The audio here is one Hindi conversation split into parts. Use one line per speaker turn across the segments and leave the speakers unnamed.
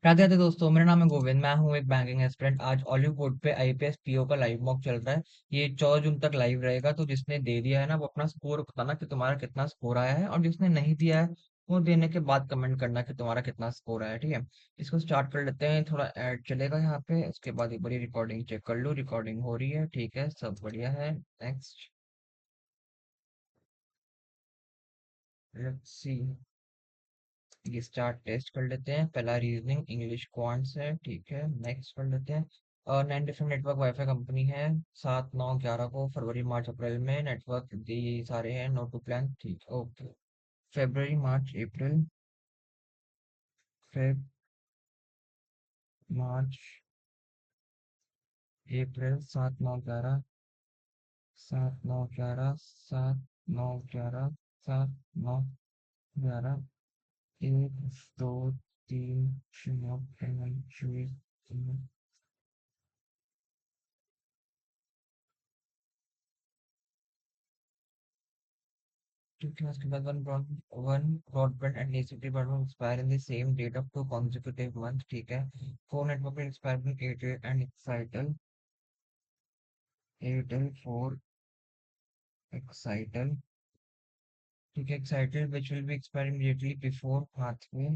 राधे राधे दोस्तों, मेरा नाम है गोविंद। मैं हूँ एक बैंकिंग एस्पिरेंट। आज ऑलिव बोर्ड पे आईपीएस पीओ का लाइव मॉक चल रहा है। ये 14 जून तक लाइव रहेगा। तो जिसने दे दिया है ना, वो अपना स्कोर बताना कि तुम्हारा कितना स्कोर आया है, और जिसने नहीं दिया है वो देने के बाद कमेंट करना कि तुम्हारा कितना स्कोर आया है। ठीक है, इसको स्टार्ट कर लेते हैं। थोड़ा ऐड चलेगा यहाँ पे, उसके बाद एक बड़ी रिकॉर्डिंग चेक कर लो। रिकॉर्डिंग हो रही है, ठीक है, सब बढ़िया है। Next, let's see. ये स्टार्ट टेस्ट कर लेते हैं। पहला रीजनिंग इंग्लिश क्वांट्स है, ठीक है, नेक्स्ट कर लेते हैं। और 9 डिफरेंट नेटवर्क वाईफाई कंपनी है। 7 9 11 को, फरवरी मार्च अप्रैल में नेटवर्क दी सारे हैं। नो टू प्लान, ठीक, ओके। फरवरी मार्च अप्रैल, फेब मार्च अप्रैल, 7 9 11, 7 9 11, 7 9 11, 7 9 11, 1 2 3 4 5 6 7 8 9 10 11 12 ठीक है। उसके बाद one broadband and ACT broadband expire in the same date of 2 consecutive month, ठीक है। Four network expire in Airtel and Excitel, Airtel four Excitel, ठीक है। Excitel which will be expire immediately before Hathway,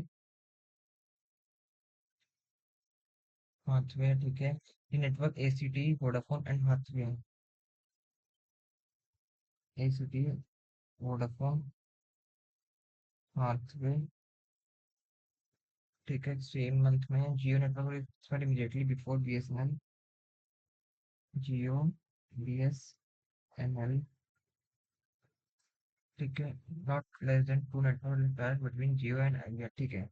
Hathway, ठीक है। ये network ACT Vodafone and Hathway, ACT Vodafone Hathway, ठीक है, सेम मंथ में है। Jio network expire immediately before BSNL, Jio BSNL, ठीक है। Not less than 2 network between Jio and Idea, ठीक है।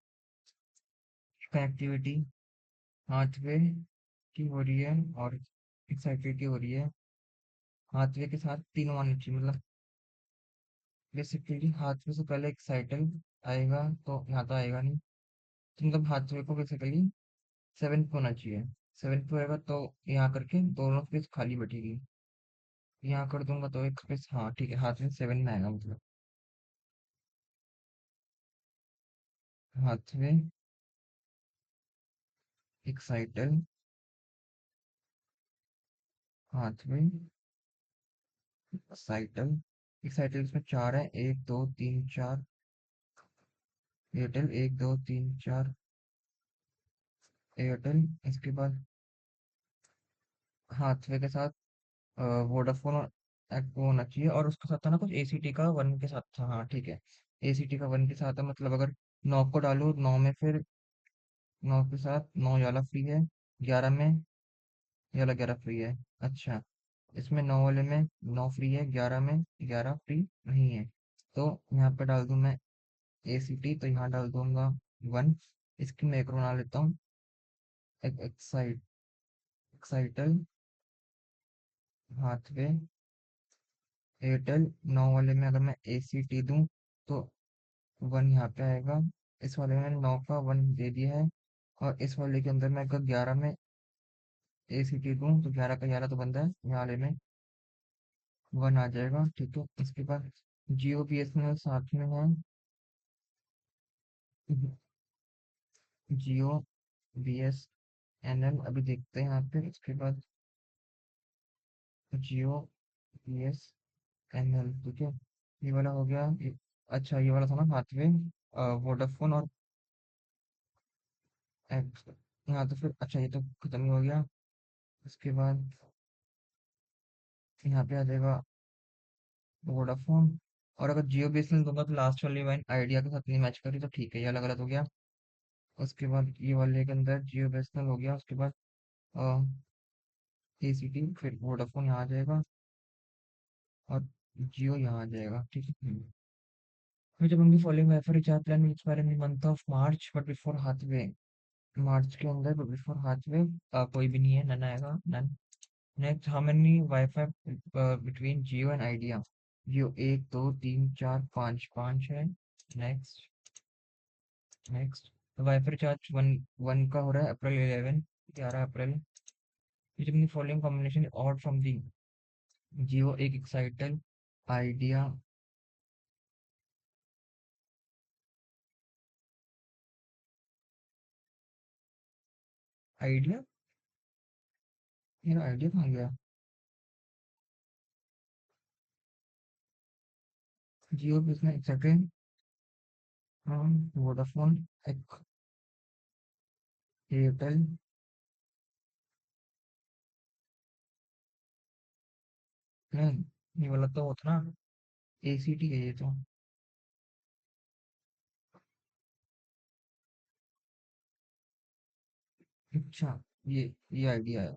कनेक्टिविटी हाथवे की हो रही है और एक्साइटेड की हो रही है। हाथवे के साथ तीनों आनी चाहिए, मतलब बेसिकली हाथवे से पहले एक्साइटल आएगा तो यहाँ तो आएगा नहीं। तो मतलब हाथवे को बेसिकली 7 पे होना चाहिए। 7 पे होएगा तो यहाँ करके दोनों स्पेस खाली बैठेगी। यहाँ कर दूंगा तो एक स्पेस, हाँ ठीक है, हाथवे 7 में आएगा मतलब। हाथवे एक्साइटल, हाथवे एक्साइटल, एक्साइटल इसमें चार है, 1 2 3 4। Airtel 1 2 3 4, Airtel. इसके बाद हाथवे के साथ वोडाफोन और एक्को होना चाहिए, और उसके साथ था ना कुछ एसीटी का 1 के साथ था, हाँ ठीक है। एसीटी का 1 के साथ है, मतलब अगर 9 को डालू 9 में, फिर 9 के साथ 9 याला फ्री है, 11 में याला 11 फ्री है। अच्छा, इसमें 9 वाले में 9 फ्री है, 11 में 11 फ्री नहीं है। तो यहाँ पे डाल दूं मैं एसीटी, तो यहाँ डाल दूंगा 1। इसकी मैं एक बना लेता हूँ, एक्साइटल हाथवे एयरटेल। 9 वाले में अगर मैं एसीटी दूं तो 1 यहाँ पे आएगा। इस वाले में 9 का 1 दे दिया है, और इस वाले के अंदर मैं अगर 11 में एसीटी दूं तो 11 का 11 तो बनता है, यहाँ वाले में 1 आ जाएगा, ठीक है। इसके बाद जियो बीएसएनएल साथ में है, जियो बीएसएनएल अभी देखते हैं यहाँ पे। इसके बाद जियो बीएसएनएल, ठीक है, ये वाला हो गया अच्छा, ये वाला था ना हाथवे वोडाफोन और एक्स। हाँ तो फिर अच्छा, ये तो खत्म ही हो गया। उसके बाद यहाँ पे आ जाएगा वोडाफोन। और अगर जियो बीएसएनएल दूंगा तो लास्ट वाली लाइन आइडिया के साथ नहीं मैच करी, तो ठीक है, ये अलग अलग हो गया। उसके बाद ये वाले के अंदर जियो बीएसएनएल हो गया। उसके बाद एसीटी, फिर वोडाफोन यहाँ आ जाएगा, और जियो यहाँ आ जाएगा, ठीक है। फिर जब उनकी फॉलोइंग वाईफाई रिचार्ज प्लान में expire in month of March but before Hathway, March के अंदर बट बिफोर हाथवे, कोई भी नहीं है, नन आएगा, none. Next, how many Wi-Fi between Jio and Idea, Jio 1 2 3 4 5, 5 है। Next, next, Wi-Fi recharge one one का हो रहा है अप्रैल 11, 11 अप्रैल। Which of the following combination is odd from the जियो एक एक्साइटल आइडिया, आइडिया, मेरा आइडिया कहाँ गया? जियो बिजनेस एक सेकेंड। हाँ, वोडाफोन, एक एयरटेल। नहीं, ये वाला तो वो था ना, एसीटी है ये तो। अच्छा, ये आइडिया है।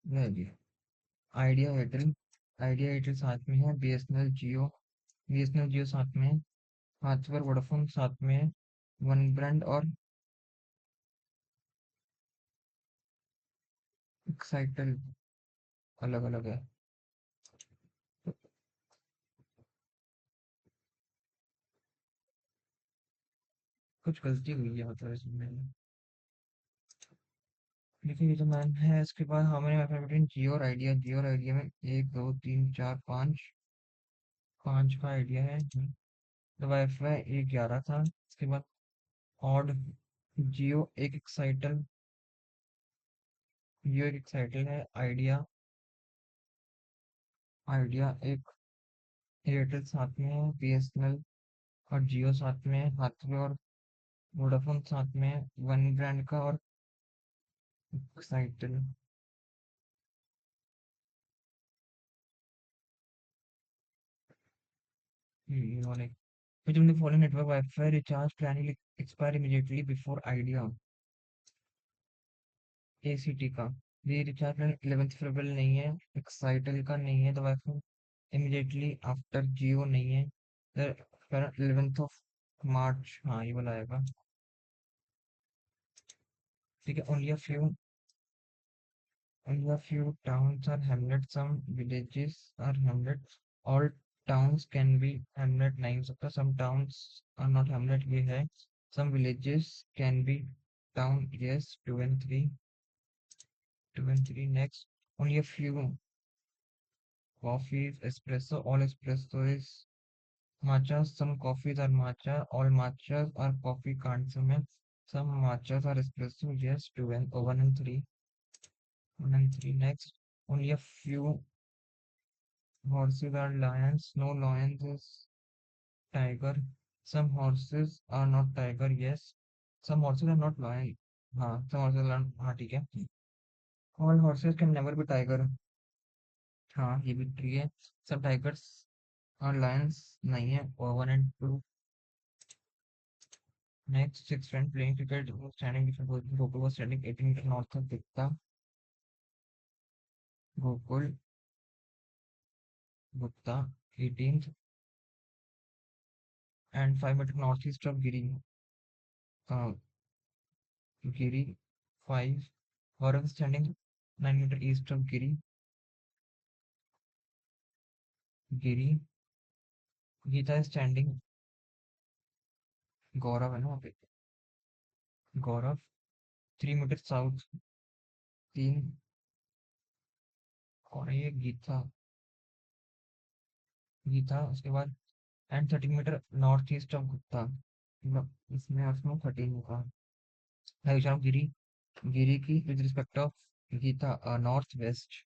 ये idea, idea Airtel, idea Airtel साथ में है, बीएसएनएल जियो, बीएसएनएल जियो साथ में है, हाथ पर वोडाफोन साथ में है, वन ब्रांड और एक्साइटल अलग अलग है। तो कुछ गलती हुई है मतलब इसमें। देखिए ये तो मैन है, इसके बाद हमारे बिटवीन जियो और आइडिया, जियो और आइडिया में एक दो तीन चार पाँच, पाँच का आइडिया है। तो वाईफाई एक 11 था, इसके बाद ऑड जियो एक एक्साइटल, जियो एक एक्साइटल है, आइडिया, आइडिया एक एयरटेल साथ में है, बीएसएनएल और जियो साथ में है, हाथवे और वोडाफोन साथ में है, वन ब्रांड का और एक्साइटल। ये वाले, which of the following network Wi-Fi recharge plan will expire immediately before idea? ACT का, ये रिचार्ज प्लान 11th फरवरी नहीं है, एक्साइटल का नहीं है, तो वाईफाई इमीडिएटली आफ्टर जियो नहीं है, फिर 11th ऑफ मार्च, हाँ ये वाला आएगा। ठीक है, only a few towns are hamlets, some villages are hamlets, all towns can be hamlet नहीं हो सकता, some towns are not hamlet ये है, some villages can be town, yes, 2 and 3, 2 and 3 next, only a few coffees, espresso, all espresso is matcha, some coffees are matcha, all matchas are coffee can't submit, some matchas are espresso, yes, 1 and 3, 1 and 3 next, only a few horses are lions, no lions is tiger, some horses are not tiger, yes, some horses are not lion, हाँ some horses are, हाँ ठीक है, all horses can never be tiger, हाँ ये भी ठीक है, some tigers और lions नहीं है, और 1 and 2 next, six friend playing cricket was standing different position, Gokul was standing 18 meter north of Gupta, Gokul, Gupta 18th and 5 meter northeast of uh, Giri 5, Gaurav standing 9 meter east of Giri, Geeta is standing, Gaurav है ना वहाँ पे, गौरव 3 मीटर साउथ, तीन, और ये गीता, गीता उसके बाद and 13 metre north east of Gupta, मतलब इसमें उसमें 13 होगा, है विशाल गिरी, गिरी की with respect of Geeta, north west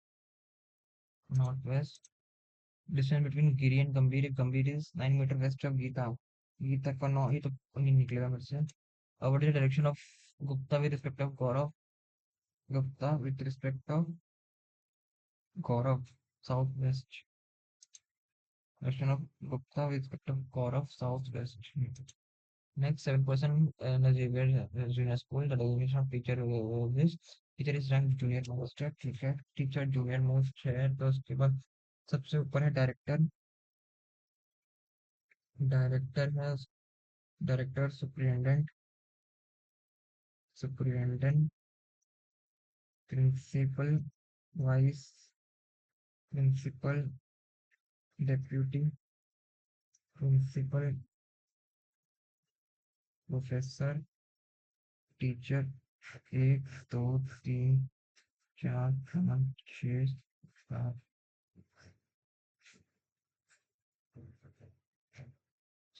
distance between Giri and Gambhir, Gambhir is 9 metre west of Geeta, Geeta का नौ ये तो नहीं निकलेगा मेरे से, what is the direction of Gupta with respect of Gaurav, Gupta with respect of Gaurav south west, direction of Gupta with respect of Gaurav south west. Next, 7% in the Xavier Junior School. The designation of teacher this teacher is ranked junior most है, ठीक है, टीचर जूनियर मोस्ट है, तो उसके बाद सबसे ऊपर है डायरेक्टर, डायरेक्टर है, director superintendent, superintendent principal, vice principal, deputy principal, professor, teacher, एक दो तीन चार पाँच छः सात,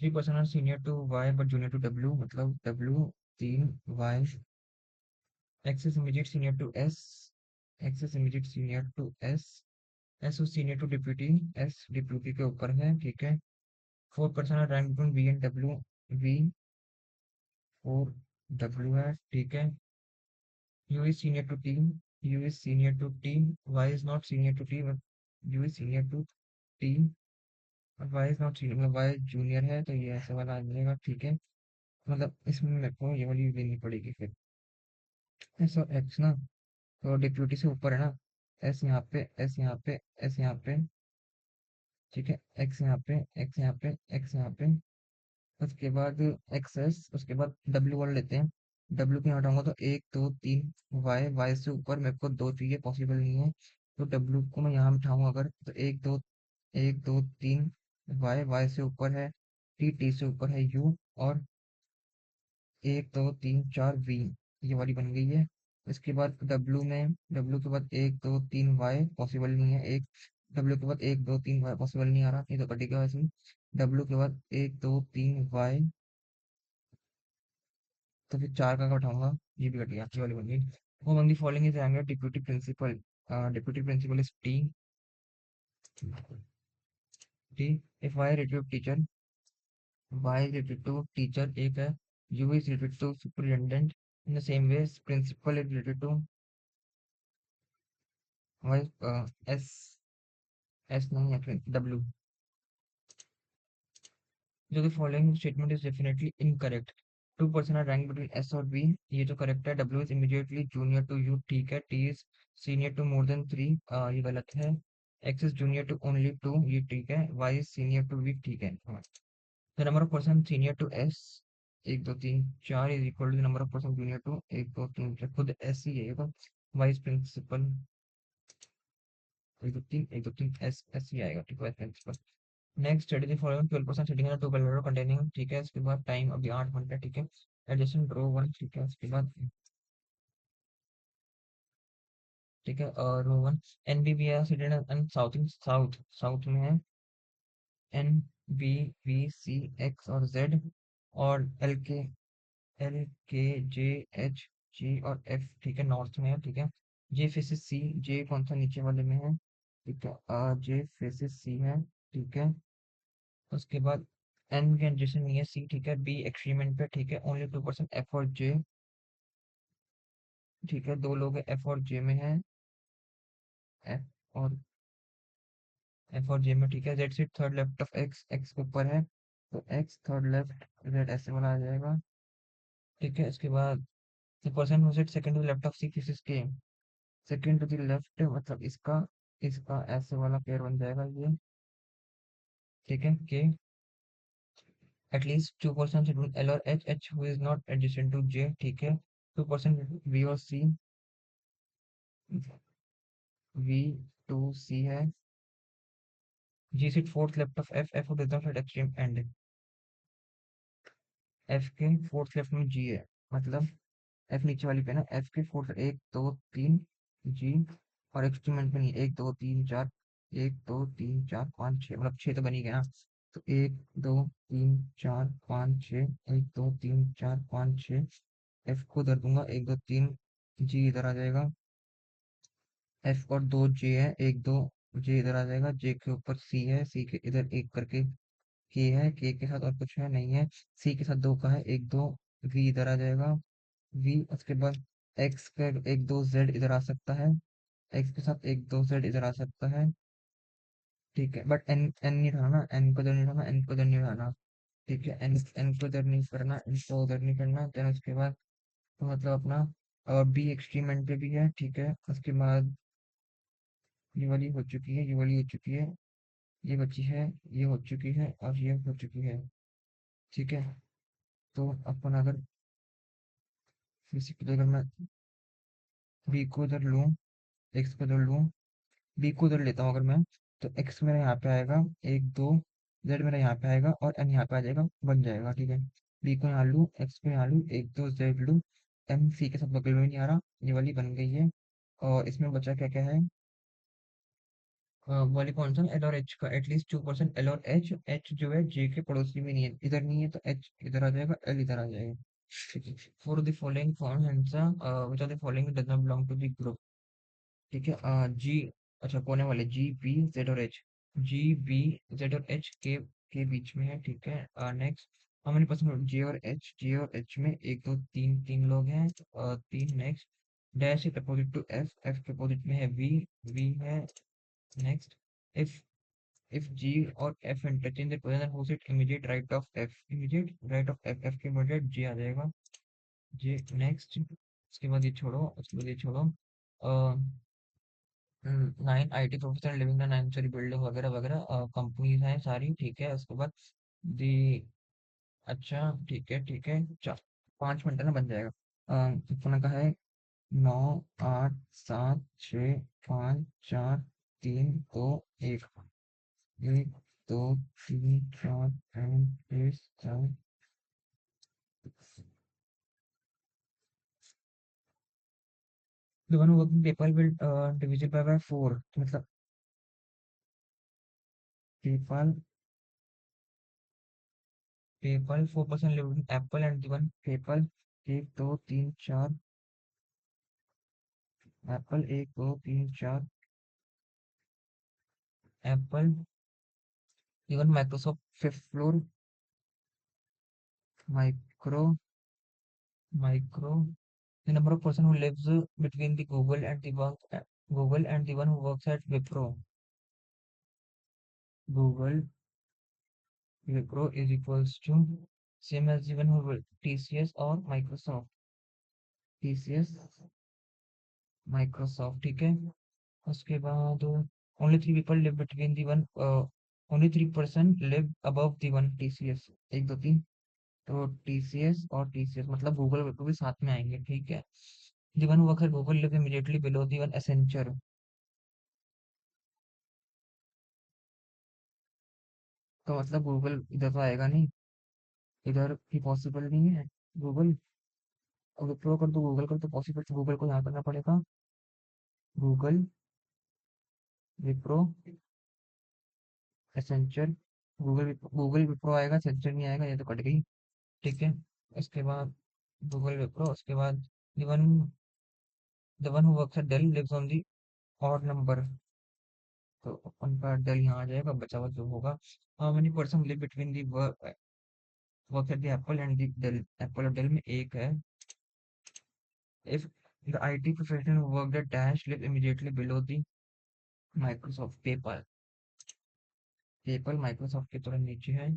3% are senior to Y but junior to W, मतलब W 3 y, x is immediate senior to s, x is immediate senior to s, s is senior to deputy, s deputy के ऊपर है, ठीक है। 4% rank between V and W, V 4 w है, ठीक है। u is senior to t, u is senior to t, y is not senior to t, but u is senior to t, और y is not senior, मतलब y जूनियर है, तो ये ऐसे वाला आ जाएगा, ठीक है। मतलब इसमें मेरे को ये वाली लेनी पड़ेगी फिर। एस और एक्स ना, तो डिप्यूटी से ऊपर है ना, एस यहाँ पे, एस यहाँ पे, एस यहाँ पे, ठीक है। एक्स यहाँ पे, एक्स यहाँ पे, एक्स यहाँ पे, उसके बाद एक्स एस, उसके बाद डब्ल्यू वाला लेते हैं। डब्ल्यू को यहाँ हटाऊंगा तो 1 2 3 वाई, वाई से ऊपर मेरे को दो चाहिए, पॉसिबल नहीं है। तो डब्ल्यू को मैं यहाँ बिठाऊंगा अगर, तो 1 2 1 2 3 वाई, वाई से ऊपर है टी, टी से ऊपर है यू, और 1 2 3 4 वी, ये वाली बन गई है। इसके बाद डब्ल्यू में, डब्ल्यू के बाद 1 2 3 वाई पॉसिबल नहीं है, एक डब्ल्यू के बाद 1 2 3 वाई पॉसिबल नहीं आ रहा, ये तो कटेगा वैसे ही। डब्ल्यू के बाद 1 2 3 वाई, तो फिर 4 का उठाऊंगा, ये भी कट गया, ये वाली बन गई। वो मंगी following is anger deputy principal, deputy principal is T, T if Y related teacher, Y related to teacher एक है, U is related to superintendent, in the same way principal is related to Y, S, S नहीं है, डब्ल्यू। जो कि following statement is definitely incorrect. 2% are rank between S और बी, ये तो करेक्ट है। W is immediately junior to U, ठीक है। T is senior to more than 3, ये गलत है। X is junior to only 2, ये ठीक है। Y is senior to V, ठीक है। The number of person senior to S 1 2 3 4 is equal to the number of person junior to 1 2 3 4, खुद एस ही है ये तो। वाइस प्रिंसिपल 1 2 3 एस, एस ही आएगा, ठीक है, principal. Next study the following 12% sitting in two colour containing, ठीक है। इसके बाद टाइम अभी 8 घंटे, ठीक है। एडिशन रो 1, ठीक है। उसके बाद, ठीक है, और रो 1 एन बी बी है seated and south, south south में है। N B B C X और जेड, और L K J H G और एफ, ठीक है, नॉर्थ में है, ठीक है। जे फेसिस सी, जे कौन सा नीचे वाले में है, ठीक है, जे फेसिस सी है, ठीक है। उसके बाद एन के एडजेसेंट नहीं है सी, ठीक है। बी एक्सट्रीमेंट पे, ठीक है, ओनली 2% एफ और जे, ठीक है, दो लोग एफ और जे में है, एफ और एफ और जे में, ठीक है। Z sit third left of x, x के ऊपर है, तो एक्स थर्ड लेफ्ट, जेड ऐसे वाला आ जाएगा, ठीक है। इसके बाद the person who sit second to left of C, this is K, second to the left, मतलब इसका, इसका ऐसे वाला पेयर बन जाएगा ये, ठीक है। के एटलीस्ट 2% बिटवीन एल और H, H who is not adjacent to J, ठीक है। 2% बी और सी, वी टू सी है। G seat fourth left of F, F does not at extreme end, F के फोर्थ लेफ्ट में जी है, मतलब एफ नीचे वाली पे ना, एफ के फोर्थ 1 2 3 जी, और एक्सट्रीम पे नहीं, 1 2 3 4, 1 2 3 4 5 6, मतलब 6 तो बनी गया ना। तो 1 2 3 4 5 6, 1 2 3 4 5 6, एफ को उधर दूंगा, 1 2 3, जी इधर आ जाएगा, एफ और 2 जे है, 1 2 जे इधर आ जाएगा, जे के ऊपर सी है, सी के इधर एक करके के है, के साथ और कुछ है नहीं है, सी के साथ 2 का है, 1 2, वी इधर आ जाएगा, वी। उसके बाद एक्स का 1 2 जेड इधर आ सकता है, एक्स के साथ 1 2 जेड इधर आ सकता है, ठीक है। बट एन, एन नहीं उठाना, एन को इधर नहीं उठाना, एन को इधर नहीं उठाना, ठीक है। एन, एन को इधर नहीं करना, एन को उधर नहीं करना। देन उसके बाद तो मतलब अपना बी एक्सट्रीम एंड पे भी है, ठीक है। उसके बाद ये वाली हो चुकी है, ये वाली हो चुकी है, ये बची है, ये हो चुकी है, और ये हो चुकी है, ठीक है। तो अपन अगर बेसिकली अगर मैं बी को इधर लूँ, एक्स को इधर लूँ, बी को उधर लेता हूँ अगर मैं, तो एक्स मेरा यहाँ पे आएगा, 1 2, जेड मेरा यहाँ पे आएगा, और एन यहाँ पे आ जाएगा, बन जाएगा, ठीक है। बी को यहाँ लूँ, एक्स को यहाँ लूँ, 1 2 जेड लूँ, एम सी के साथ बगल में नहीं आ रहा, ये वाली बन गई है। और इसमें बचा क्या क्या है, वाली कौन सा, एल और एच का एटलीस्ट 2% एल और एच, एच जो है जे के पड़ोसी में नहीं है, इधर नहीं है, तो एच इधर आ जाएगा, एल इधर आ जाएगा, ठीक है, for the following form answer which of the following does not belong to the group. ठीक है, जी, अच्छा कोने वाले जी बी जेड और एच, जी बी जेड और एच के बीच में है। ठीक है, next how many person J और एच, जे और एच में एक दो तीन तीन लोग हैं, तीन। Next dash is opposite to F, F के अपोजिट में है वी, वी है। नेक्स्ट इफ जी और F interchange the position who sit immediate right of F, immediate right of F, F के इमीडिएट जे आ जाएगा, जे। नेक्स्ट उसके बाद ये छोड़ो, उसके बाद ये छोड़ो, 9 IT professional living in 9 story building वगैरह वगैरह कंपनीज हैं सारी। ठीक है, उसके बाद दी, अच्छा ठीक है ठीक है, 5 मिनट में बन जाएगा। कितना का है, 9 8 7 6 5 4 3 2 1, 1 2 3 4 5 6 7। The one who working PayPal will divisible by 4, मतलब PayPal, PayPal 4% living Apple and the one PayPal, 1 2 3 4, Apple 1 2 3 4, Apple, even Microsoft fifth floor, micro, micro, the number of person who lives between the Google and the work, Google and the one who works at Wipro, Google Wipro is equals to same as the one who will TCS or Microsoft, TCS Microsoft। ठीक है, उसके बाद only 3 people live between the one, only 3 person live above the one TCS, 1 2 3, तो टीसीएस और टीसीएस मतलब गूगल विप्रो भी साथ में आएंगे। ठीक है, वन वर्क है Google live immediately below the one Accenture, तो मतलब गूगल इधर तो आएगा नहीं, इधर भी पॉसिबल नहीं है। गूगल और विप्रो कर तो गूगल कर तो पॉसिबल, गूगल को यहाँ करना पड़ेगा, Google Wipro Accenture, Google Wipro आएगा, एसेंचर नहीं आएगा, ये तो कट गई। ठीक है, उसके बाद गूगल विप्रो, उसके बाद one, the one who works at Dell lives on the odd number, तो उनका डेल यहाँ आ जाएगा, बचा हुआ जो होगा। How many person live between the work at the Apple and the Dell, Apple और डेल में एक है। If the IT professional work the dash live immediately below the Microsoft, PayPal, PayPal Microsoft के तुरंत नीचे है।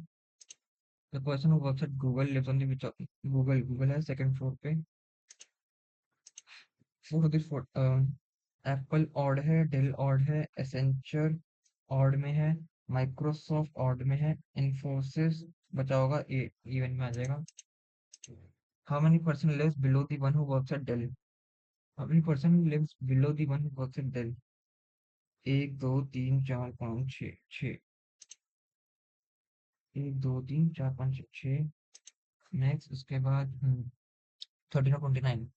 The person who works at Google lives on the which, Google, Google है सेकंड फ्लोर पे, four the four, Apple odd है, डेल ऑड है, एसेंचर ऑड में है, माइक्रोसॉफ्ट ऑड में है, इन्फोसिस बचा होगा, इवन में आ जाएगा। How many person lives below the one who works at Dell? How many person lives below the one who works at Dell? 1 2 3 4 5 6, 6, 1 2 3 4 5 6, 6। Next उसके बाद 13 और 29,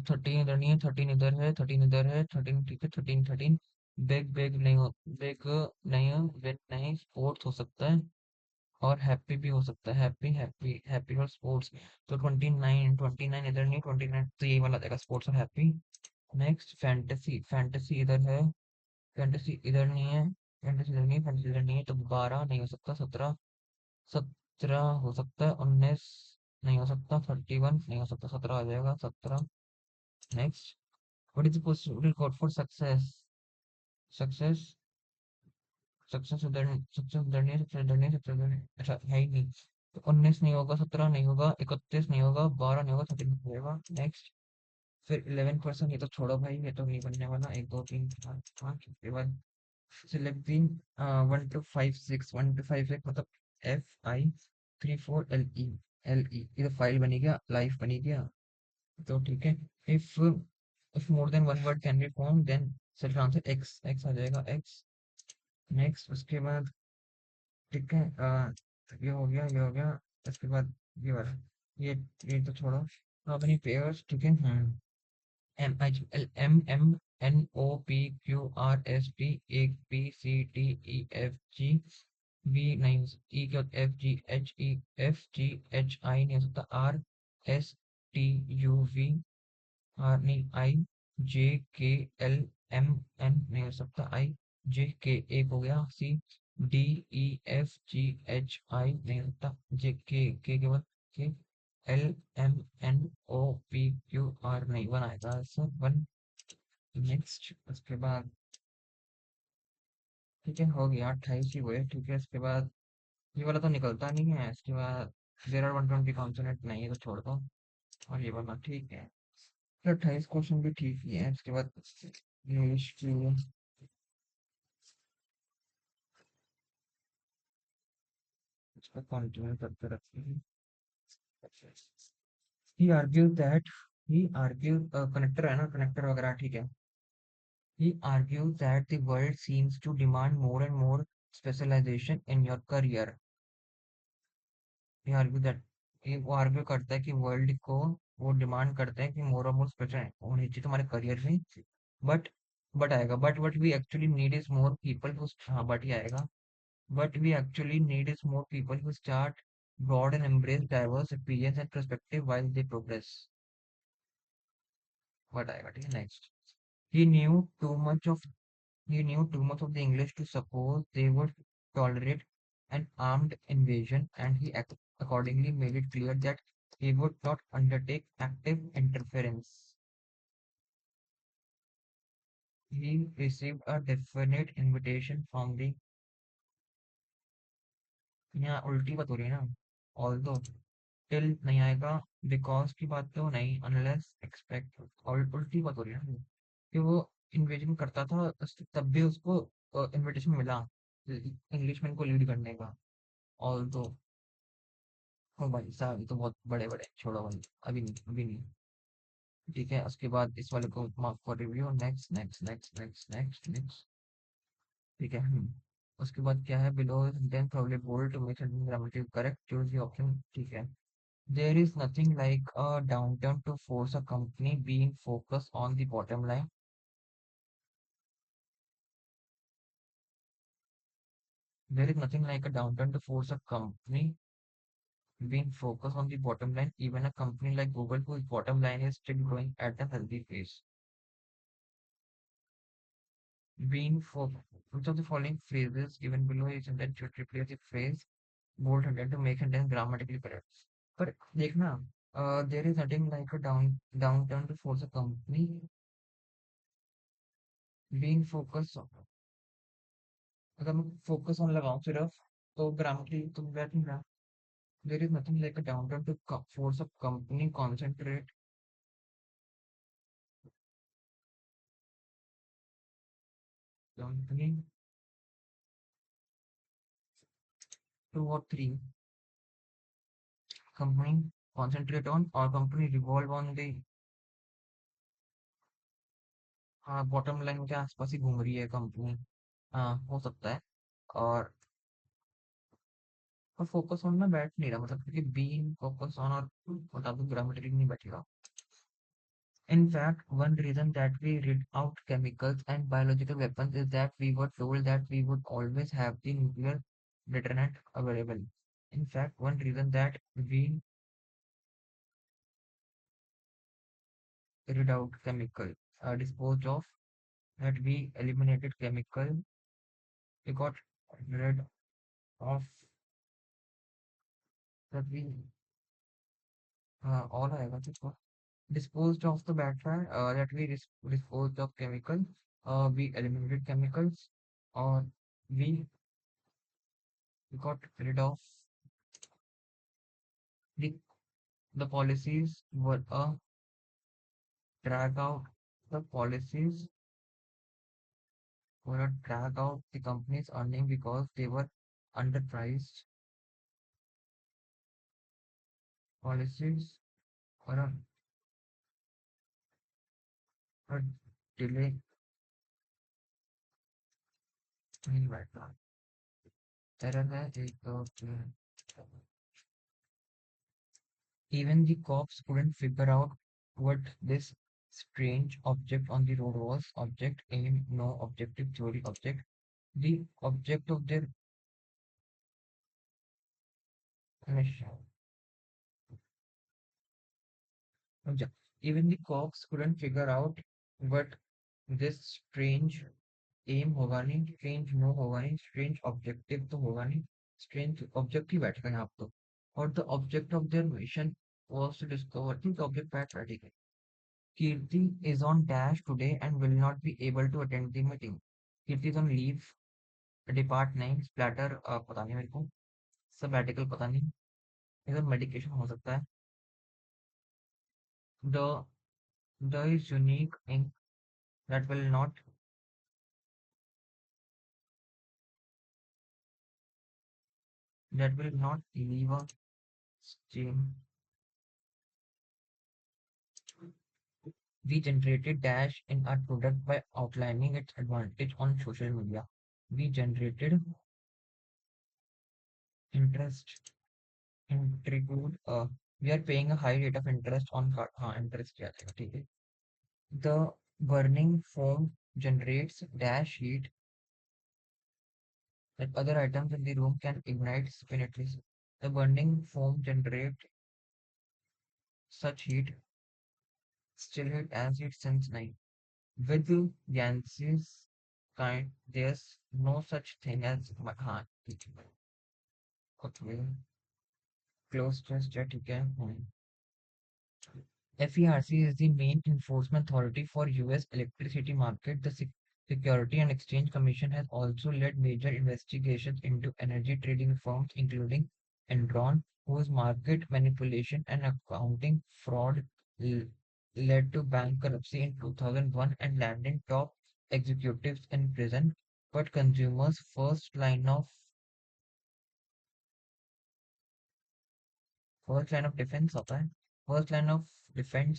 13 इधर नहीं है, 13 इधर है, 13 इधर है, 13 ठीक है, 13 13, बेग बेग नहीं हो, बेग नहीं हो, विन नहीं, स्पोर्ट्स हो सकता है, और हैप्पी भी हो सकता है, हैप्पी हैप्पी हैप्पी और स्पोर्ट्स, तो 29, 29 इधर नहीं, 29 तो यही वाला देगा, स्पोर्ट्स और हैप्पी। नेक्स्ट फैंटेसी, फैंटेसी इधर है, फैंटेसी इधर नहीं है, फैंटेसी इधर नहीं है, फैंटेसी इधर नहीं है, तो 12 नहीं हो सकता, 17, 17 हो सकता है, 19 नहीं हो सकता, 31 नहीं हो सकता, 17 आ जाएगा, 17। Next what is the possible code for success, success, success उधर, सक्सेस उधर नहीं है, सक्सेस उधर नहीं है, सक्सेस उधर नहीं है, अच्छा है ही नहीं, तो 19 नहीं होगा, 17 नहीं होगा, 31 नहीं होगा, 12 नहीं होगा, 13 नहीं होगा। नेक्स्ट फिर 11%, ये तो छोड़ो भाई, ये तो नहीं बनने वाला, 1 2 3 4 5, उसके बाद सिलेक्टिंग 1 2 5 6, 1 2 5 6 मतलब FI 3 4 LE, LE ये तो फाइल बनी गया, लाइफ बनी गया, तो ठीक है। If if more than one word can be form then select answer X, X आ जाएगा, एक्स। नेक्स्ट उसके बाद ठीक है, ये हो गया, ये हो गया, उसके बाद ये वाला, ये तो छोड़ो, हाउ मेनी पेयर्स, ठीक है। MHLMMNOPQRST, एक BCDEFG, बी नहीं हो सकता, ई के बाद FGHEFGHI नहीं हो सकता, आर STUVRNI JKLMN नहीं हो सकता, IJK एक हो गया, CDEFGHI नहीं होता, JK केवल के, LMNOPQR नहीं, वन आएगा सर, वन। नेक्स्ट उसके बाद, ठीक है हो गया 28 ही हुए, ठीक है इसके बाद ये वाला तो निकलता नहीं है, इसके बाद देर आर 120 कॉन्सोनेंट नहीं है तो छोड़ दो, और ये वाला ठीक है। फिर 28 क्वेश्चन भी ठीक ही है, इसके बाद इंग्लिश की इसका कंटिन्यू करते रखते हैं। He argues that he argues connector है ना, कनेक्टर वगैरह ठीक है। He argues that the world seems to demand more and more specialization in your career. He argues that वो आर्ग्यू करता है कि वर्ल्ड को वो डिमांड करते हैं कि मोर और मोर स्पेशल होनी चाहिए तुम्हारे करियर में, बट आएगा, but what we actually need is more people who, हाँ बट ही आएगा, but we actually need is more people who start broad and embrace diverse opinions and perspective while they progress. But आएगा ठीक है next. He knew too much of He knew too much of the English to suppose they would tolerate an armed invasion, and he accordingly made it clear that he would not undertake active interference. He received a definite invitation from the, यहाँ उल्टी बात हो रही है ना, although till नहीं आएगा, because की बात तो नहीं, unless expect, और उल्टी बात हो रही है ना कि वो इन्वेजन करता था तब भी उसको इनविटेशन मिला इंग्लिशमैन को लीड करने का, although, ओ भाई साहब ये तो बहुत बड़े बड़े, छोड़ो भाई, अभी नहीं अभी नहीं। ठीक है उसके बाद इस वाले को mark for review, next next next next next next. ठीक है उसके बाद क्या है, below then probably bold to make sentence grammatically correct, choose the option, ठीक है। There is nothing like a downturn to force a company being focus on the bottom line. There is nothing like a downturn to force a company being focused on the bottom line, even a company like Google whose bottom line is still growing at a healthy pace. Being for which of the following phrases given below is intended to replace the phrase bold headed to make sentence grammatically correct. पर देखना, there is nothing like a downturn to force a company being focused, अगर मैं focus on लगाऊं सिर्फ तो grammatically तो बैठ नहीं रहा। There is nothing like a downturn to force a company concentrate, company two or three, company concentrate on और company revolve on the, हाँ बॉटम लाइन के आसपास ही घूम रही है कंपनी, हाँ हो सकता है। और फोकस ऑन में बैठ नहीं रहा, मतलब क्योंकि बीइंग फोकस ऑन और बता दो ग्रामेटिकली नहीं बैठेगा। In fact, one reason that we read out chemicals and biological weapons is that we were told that we would always have the nuclear deterrent available. In fact, one reason that we read out chemical, disposed of, that we eliminated chemical, we got rid of, that we, all आएगा देखो, disposed of the bad, that we disposed of chemicals, we eliminated chemicals, or we got rid of the the policies were a drag out, the policies were a drag out the company's earning because they were underpriced, policies were a delay, नहीं बैठा, एरर है एक दो तीन। Even the cops couldn't figure out what this strange object on the road was. Object aim, no objective theory object. The object of their mission. समझा? Even the cops couldn't figure out what this strange एम होगा नहीं, स्ट्रेंज नो होगा नहीं, स्ट्रेंज ऑब्जेक्टिव तो होगा नहीं, स्ट्रेंज ऑब्जेक्ट ही बैठेगा यहाँ पे तो। और the object of their mission was to discover, ठीक ऑब्जेक्ट बैठेगा। Kirti is on dash today and will not be able to attend the meeting. Kirti is on leave, depart नहीं, स्प्लैटर पता नहीं मेरे को, सबैटिकल पता नहीं, इधर मेडिकेशन हो सकता है। The the is unique ink that will not, leave a stain. We generated dash in our product by outlining its advantage on social media. We generated interest, intrigued, we are paying a high rate of interest on card. हाँ interest क्या था ठीक है। The burning foam generates dash heat that other items in the room can ignite spinately. The burning foam generates such heat, still heat as it since night. With Yancy's kind, there's no such thing as हाँ ठीक है। Okay, close test है ठीक है। FERC is the main enforcement authority for US electricity market. The Security and Exchange Commission has also led major investigations into energy trading firms, including Enron, whose market manipulation and accounting fraud led to bankruptcy in 2001 and landing top executives in prison. But consumers' first line of defense होता है, first line of defend.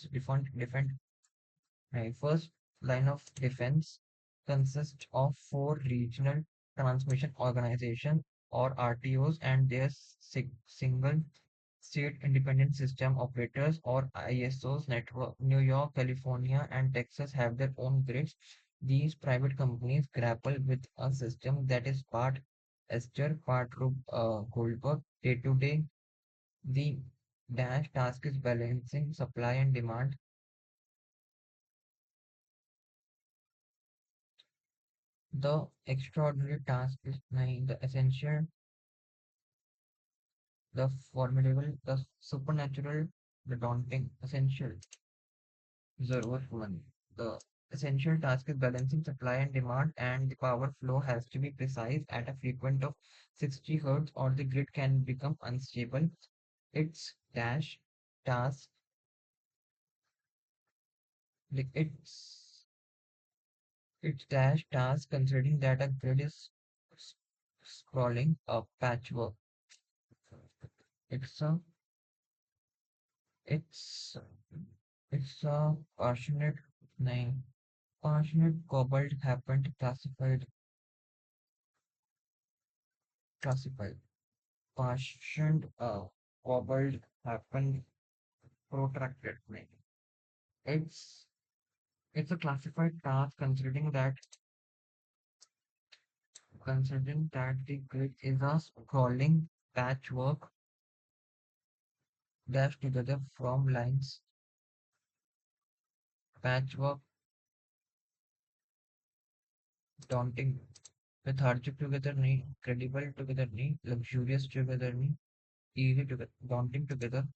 First line of defense consists of four regional transmission organizations or RTOs and their single state independent system operators or ISOs network. New York, California, and Texas have their own grids. These private companies grapple with a system that is part Esther, part Goldberg. Day to day, the dash task is balancing supply and demand. The extraordinary task is nine, the essential, the formidable, the supernatural, the daunting, essential, one. The essential task is balancing supply and demand, and the power flow has to be precise at a frequency of 60 Hz, or the grid can become unstable. Its dash task, like its dash task, considering that a grid is s- scrolling a patchwork. It's a It's it's a passionate name. Passionate cobalt happened classified. Passionate cobalt happened protracted name. It's it's a classified task considering that the grid is a scrolling patchwork dashed together from lines. Patchwork daunting. Lethargic together नहीं, credible together नहीं, luxurious together नहीं, easy together, daunting together.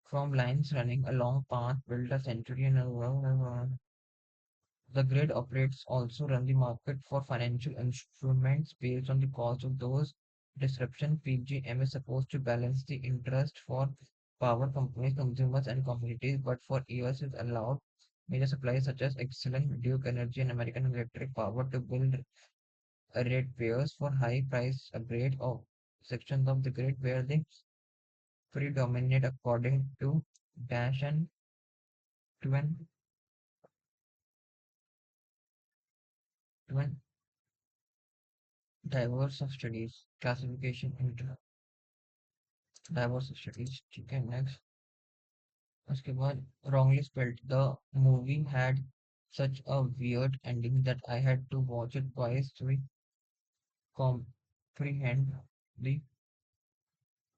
From lines running along path built a century and a the grid operators also run the market for financial instruments based on the cost of those disruption. PGM is supposed to balance the interest for power companies, consumers, and communities, but for years it allowed major suppliers such as Excellent, Duke Energy, and American Electric Power to build ratepayers for high price upgrade of sections of the grid where they predominate according to Dash and Twin Twin diverse of studies classification into diverse of studies ठीक है next उसके बाद wrongly spelled the movie had such a weird ending that I had to watch it twice to comprehend the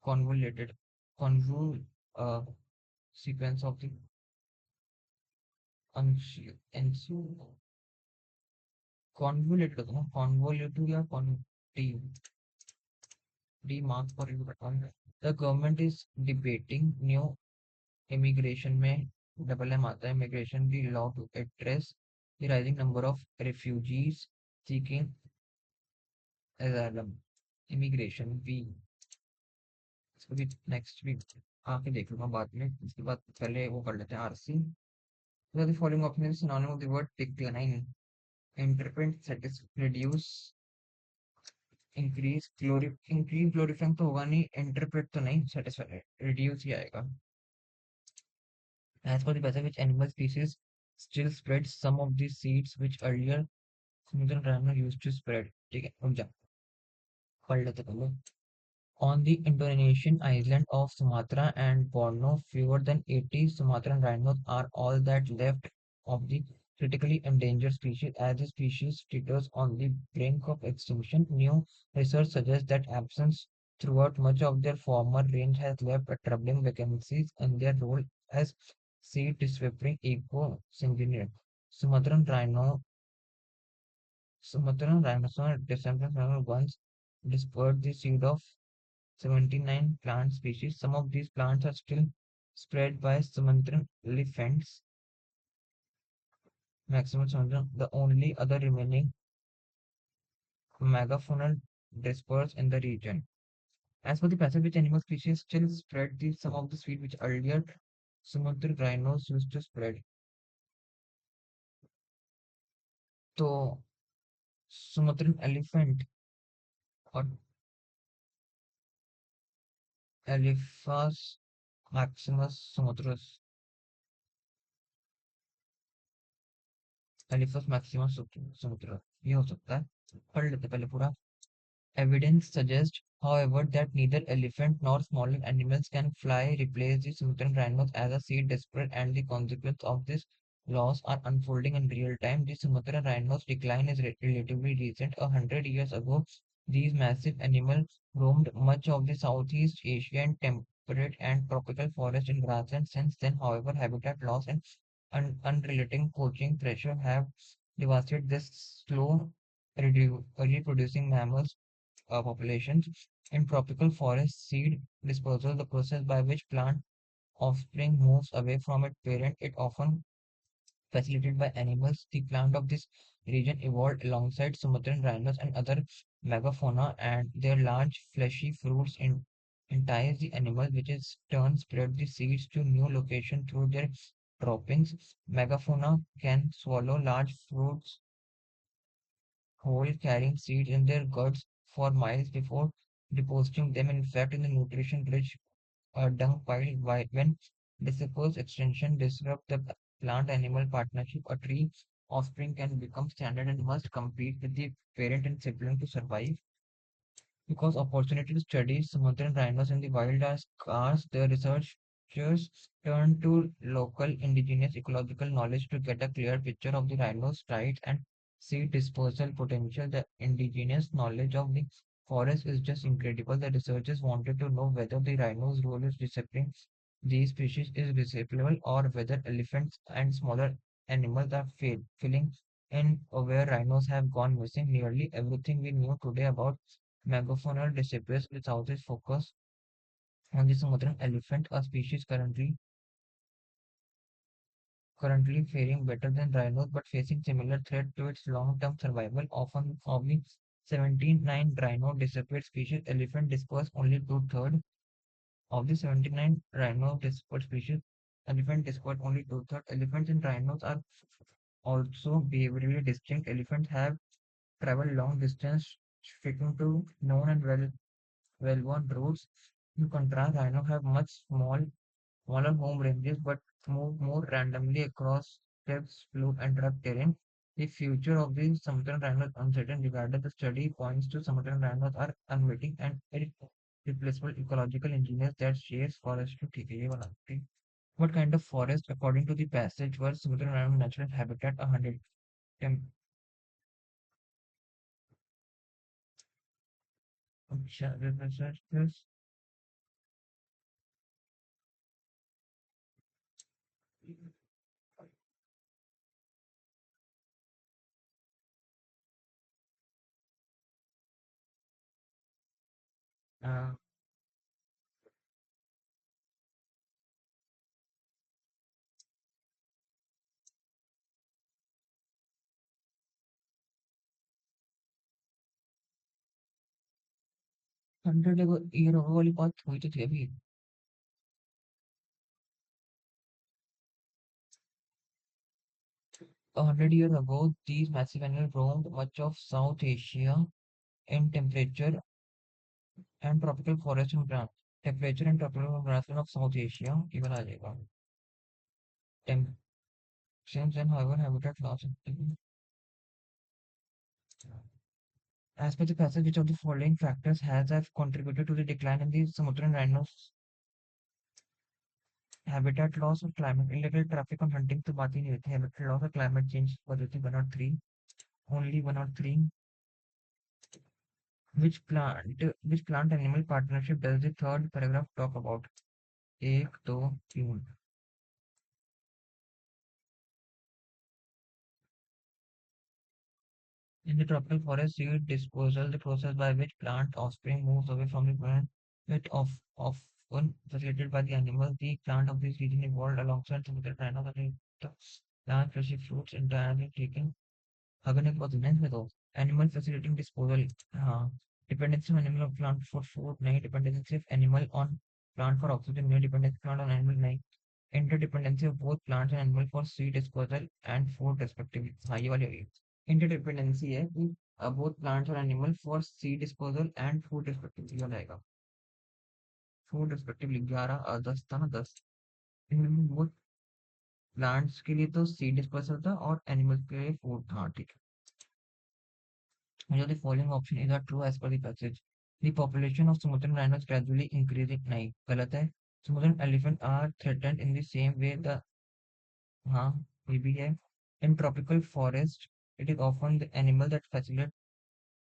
convoluted convol uh, sequence of the ensuing convoluted होता है ना convoluted या convolutive D mark for you बताऊंगा. The government is debating new immigration में double M आता है immigration the law to address the rising number of refugees seeking asylum. Immigration भी इसको भी नेक्स्ट वीक आके देख लूंगा बाद में. इसके बाद पहले वो कर लेते हैं RC. The following option is synonym of the word decline. Interpret, satisfy, reduce, increase glorifying तो होगा नहीं, interpret तो नहीं, satisfy reduce ही आएगा. As for the passage which animal species still spreads some of the seeds which earlier smoother rhino used to spread. ठीक है रुक जा पढ़ लेते पहले. On the Indonesian island of Sumatra and Borneo, fewer than 80 Sumatran rhinos are all that left of the critically endangered species. As the species teeters on the brink of extinction, new research suggests that absence throughout much of their former range has left a troubling vacancies in their role as seed disrupting eco-engineer. Sumatran rhino, Sumatran rhinoceros descendants once dispersed the seed of 79 plant species. Some of these plants are still spread by Sumatran elephants, maximum Sumatra, the only other remaining megafaunal dispersed in the region. As for the passage which animal species still spread some of the seed which earlier Sumatran rhinos used to spread. So Sumatran elephant or Elephas maximus sumatranus, Elephas maximus sumatra ये हो सकता है. पढ़ लेते पहले पूरा. Evidence suggests, however, that neither elephant nor smaller animals can fly replace the Sumatran rhinos as a seed desperate, and the consequences of this loss are unfolding in real time. The Sumatran rhino's decline is relatively recent. 100 years ago, these massive animals roamed much of the Southeast Asian temperate and tropical forest and grasslands. Since then, however, habitat loss and unrelenting poaching pressure have devastated this slow early producing mammals populations. In tropical forests, seed dispersal, the process by which plant offspring moves away from its parent, it often facilitated by animals. The plant of this region evolved alongside Sumatran rhinos and other megafauna, and their large fleshy fruits entice the animal, which is turn spread the seeds to new location through their droppings. Megafauna can swallow large fruits whole, carrying seeds in their guts for miles before depositing them. In fact, in the nutrition-rich dung pile, when dispersed extension disrupt the plant-animal partnership, a tree offspring can become standard and must compete with the parent and sibling to survive. Because opportunity to study Sumatran rhinos in the wild are scarce, the researchers turn to local indigenous ecological knowledge to get a clear picture of the rhinos' rights and seed dispersal potential. The indigenous knowledge of the forest is just incredible. The researchers wanted to know whether the rhino's role is disappearing these species is visible or whether elephants and smaller animals are filling in where rhinos have gone missing. Nearly everything we knew today about megafaunal disappears without its focus on the Sumatran elephant, a species currently faring better than rhinos but facing similar threat to its long-term survival. Often of the 79 rhino disappeared species, elephant dispersed only two-thirds. Of the 79 rhino dispersed species, elephant dispersed only two-thirds. Elephants and rhinos are also behaviorally distinct. Elephants have traveled long distance, sticking to known and well-worn routes. In contrast, rhino have smaller home ranges but move more randomly across steppes, slope, and rough terrain. The future of the Sumatran rhino is uncertain. Regardless, the study points to Sumatran rhinos are unwitting and irreplaceable ecological engineers that shares forest to TKA 1. What kind of forest, according to the passage, was Sumatran rhino natural habitat 100? Researchers 100 year होगा वाली बात हुई तो थी अभी। 100 years ago, these massive animals roamed much of South Asia in and tropical forest and grass. Temperature and tropical grassland of South Asia, even आ जाएगा. Since then, however, habitat loss. As per the passage, which of the following factors has have contributed to the decline in the Sumatra rhinos habitat loss और climate illegal traffic on hunting तो बात ही नहीं होती habitat loss और climate change पर होती 1 और 3 only 1 और 3 which plant animal partnership does the third paragraph talk about 1 2 3 in the tropical forest seed disposal the process by which plant offspring moves away from the plant it often facilitated by the animals the plant of this region evolved alongside some other rhinos and the plant fleshy fruits entirely taken अगर एक बहुत इंटेंस में तो एनिमल फैसिलिटिंग डिस्पोजल हाँ dependency on animal on plant for food नहीं डिपेंडेंसी सिर्फ animal on plant for oxygen नहीं डिपेंडेंसी प्लांट ऑन एनिमल नहीं interdependency of both plants and animal for seed disposal and food respectively हाँ ये वाली होगी इंटरडिपेंडेंसी है कि बोथ प्लांट्स और animal for seed disposal and food respectively वाला आएगा फूड रेस्पेक्टिवली 11 10 था ना 10 इनमें बोथ प्लांट्स के लिए तो सीड डिस्पोजल था और एनिमल्स के लिए फूड हाँ ठीक है Which of the following option is not true as per the passage? The population of Sumatran rhinos gradually increasing. नहीं गलत है. Sumatran elephant are threatened in the same way the हाँ ये भी है. In tropical forest, it is often the animal that facilitate.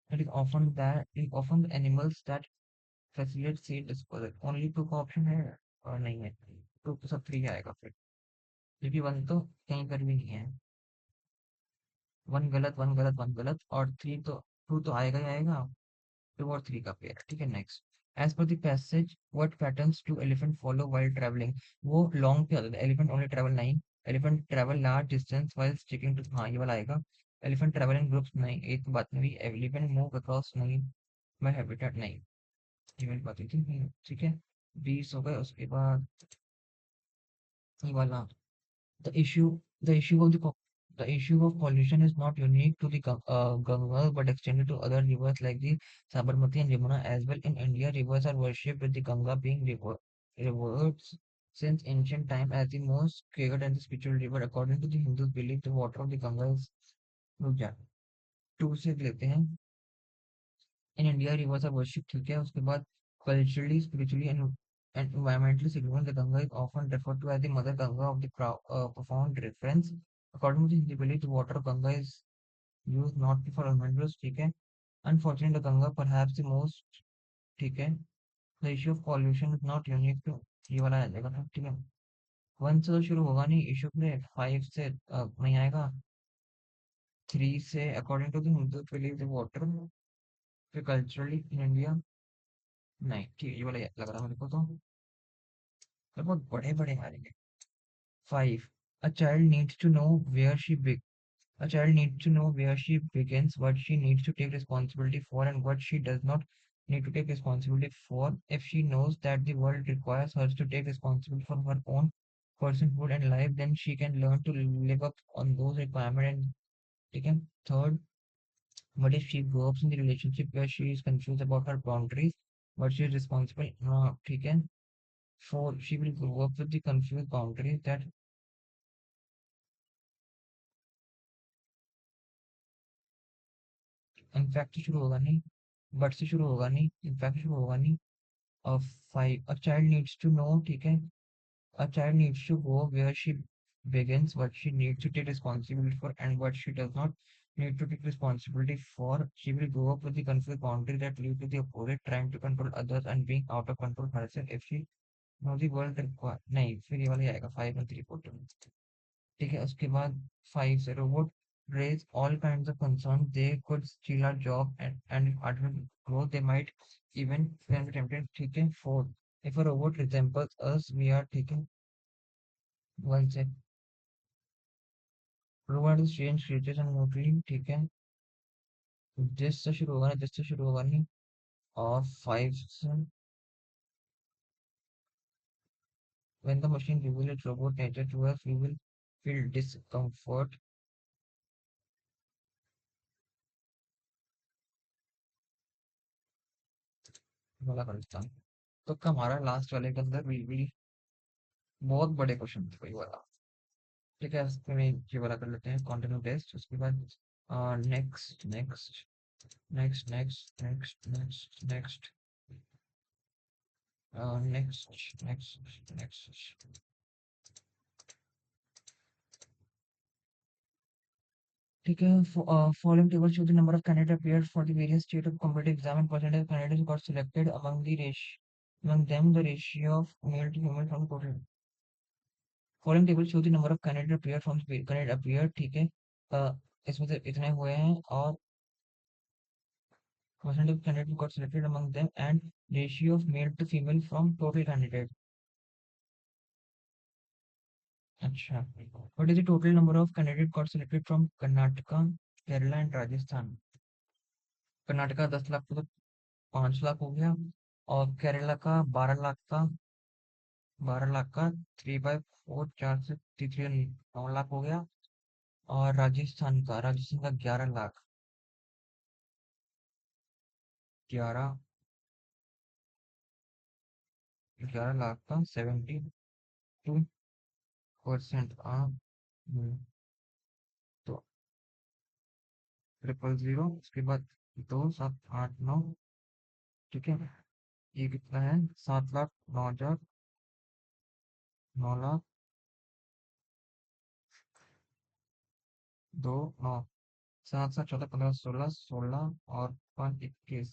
It is often the animals that facilitate seed dispersal. Only two का option है और नहीं है. टू तो सब थ्री आएगा फिर. क्योंकि वन तो कहीं पर भी नहीं है. वन गलत और थ्री तो टू तो आएगा ही आएगा. 2 और 3 का पेयर ठीक है next as per the passage what patterns do elephant follow while travelling वो लॉन्ग पे आता है एलिफेंट ओनली ट्रैवल नहीं elephant travel large distance while sticking to हाँ ये वाला आएगा एलिफेंट ट्रैवल इन ग्रुप्स नहीं एक तो बात नहीं हुई एलिफेंट मूव अक्रॉस नहीं बाय हैबिटेट नहीं ये वाली बात हुई थी ठीक है 20 हो गए उसके बाद ये वाला The issue, the issue of the issue of pollution is not unique to the Ganga, but extended to other rivers like the Sabarmati and Yamuna as well. In India, rivers are worshipped with the Ganga being rivers since ancient time as the most sacred and the spiritual river. According to the Hindus, believe the water of the Ganga is रुक जा टू से लेते हैं in India rivers are worship ठीक है उसके बाद culturally spiritually and environmentally significant the Ganga is often referred to as the mother Ganga of the profound reference according to the Hindi belief the water of Ganga is used not for environmental use ठीक है unfortunately the Ganga perhaps the most ठीक है the issue of pollution is not unique to ये वाला आ जाएगा था ठीक है वन से तो शुरू होगा नहीं इशू में 5 से नहीं आएगा 3 से according to the Hindu believe the water फिर कल्चरली इन इंडिया नहीं ठीक ये वाला लग रहा है मेरे को तो बहुत बड़े बड़े मारेंगे 5 a child needs to know where she be- a child needs to know where she begins what she needs to take responsibility for and what she does not need to take responsibility for if she knows that the world requires her to take responsibility for her own personhood and life then she can learn to live up on those requirements and take them third but if she grows up in the relationship where she is confused about her boundaries but she is responsible ठीक है 4 she will grow up with the confused boundaries that in fact से शुरू होगा नहीं बट से शुरू होगा नहीं इनफैक्ट शुरू होगा नहीं और 5 a child needs to know ठीक है a child needs to go where she begins what she needs to take responsibility for and what she does not need to take responsibility for she will grow up with the confused boundary that lead to the opposite trying to control others and being out of control herself if she know the world require नहीं फिर ये वाला ही आएगा 5 and 3 ठीक है उसके बाद 5 से robot raise all kinds of concerns they could steal our job and if artificial growth they might even when we tempted ठीक है 4 if a robot resembles us we are taking one से robot is strange creatures and mostly ठीक है जिस से शुरू होगा ना जिस से शुरू होगा नहीं और 5 when the machine reveals its robot nature to us, we will feel discomfort. वाला कर देता हूँ। तो हमारा लास्ट वाले के अंदर विल बहुत बड़े क्वेश्चन थे वही वाला। ठीक है, इसमें ये वाला कर लेते हैं कंटिन्यू टेस्ट। उसके बाद next next next next next next next next next next. ठीक है, following table show the number of candidates appeared for the various state of competitive exam and percentage of candidates who got selected among the ratio among them the ratio of male to female from total। Following table show the number of candidates appeared from the candidate appeared। ठीक है, इसमें से इतने हुए हैं और percentage of candidates who got selected among them and ratio of male to female from total candidate। अच्छा, what is the total number of candidates got selected from Karnataka, Kerala and Rajasthan? Karnataka 10 lakh को तो 5 लाख हो गया, और केरला का 12 लाख का 3/4 4 से 9 लाख हो गया, और राजस्थान का 11 लाख 11 11 लाख का 72%। हाँ। तो 000, उसके बाद 2789। ठीक है, ये कितना है? 7 लाख 9 हजार 9 लाख 2 9 7 7 14 15 16 और 5 21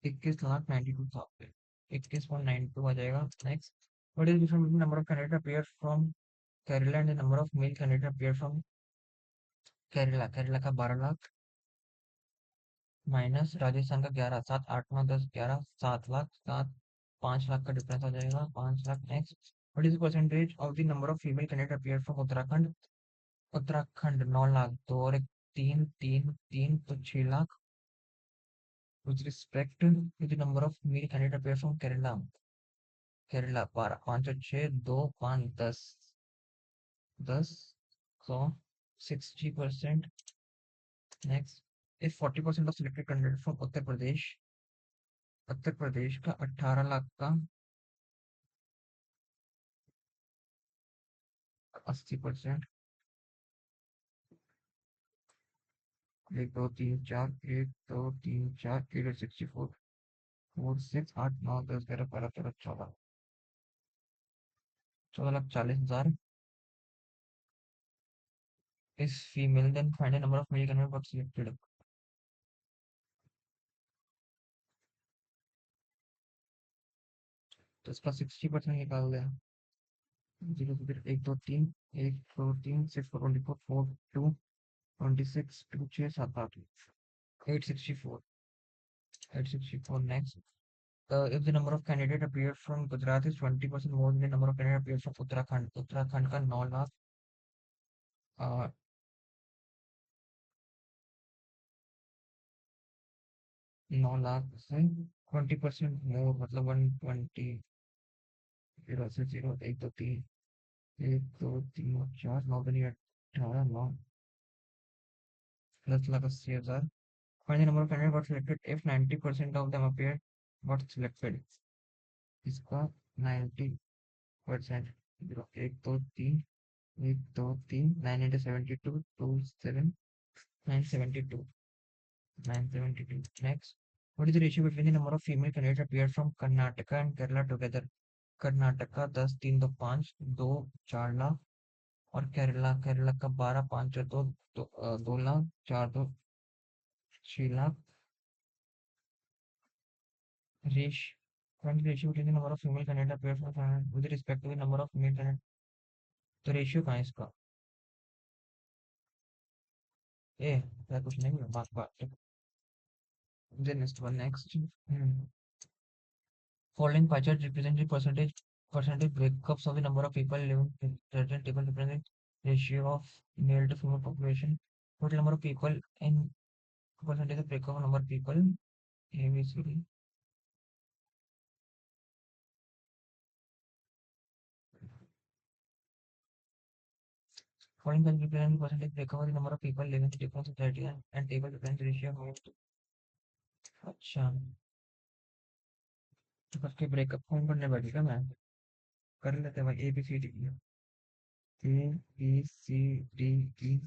21 लाख 92,000। 21.92 आ जाएगा। Next, what is difference between number of candidate appear from Kerala and number of male candidate appear from Kerala? Kerala का 12 लाख माइनस राजस्थान का 11, 7 8 9 10 11 7 लाख 7 5 लाख का डिफरेंस आ जाएगा। 5 lakh. Next, what is percentage of the number of female candidate appear from Uttarakhand? Uttarakhand 9 lakh 2 और 1 3 3 3 तो 6 lakh. with respect to the number of male candidate appear from Kerala? Kerala 12 5 और 6 2 5 10 10 100 60%। Next, if 40% of selected candidate from Uttar Pradesh का 18 लाख का 80%। 1 2 3 4 1 2 3 4 64 4 6 8 9 10 11 12 13 14 14 लाख 40 हजार is female, then find a number of male candidate got selected। तो इसका 60% निकाल दें। 0 0 1 2 3 1 4 24 4 2 26 2 6 7 8 864 864। Next, if the number of candidate appeared from Gujarat is 20% more than the number of candidate appeared from Uttarakhand, Uttarakhand का 9 लाख 9 लाख से 20% मोर मतलब 120। 0 से 0 1 2 3 1 2 3 4 9 2 18 9 10 लाख 80 हजार। Find the number of candidates got selected if 90% of them appeared got selected। इसका 90%। 1 2 3 1 2 3 972 27 972 972। Next, what is the ratio between the number of female candidates appeared from Karnataka and Kerala together? Karnataka 10 3 2 5 2 4 lakh, और केरला केरला का 12 5 और 2 2 लाख 4 2 6 लाख। रेश Find the ratio between the number of female candidates appeared from with respect to the number of male candidates। तो रेशियो कहाँ है इसका? ए क्या कुछ नहीं है बात बात। then next one next following pie chart represent the percentage breakups of the number of people living in certain table represent ratio of male to female population। total number of people in percentage of breakup of number of people A B C D Following country plan percentage breakup of the number of people living in different society and table reference ratio of अच्छा तो उसके ब्रेकअप फॉर्म करने बैठेगा मैं कर लेते हैं भाई A B C D A B C D E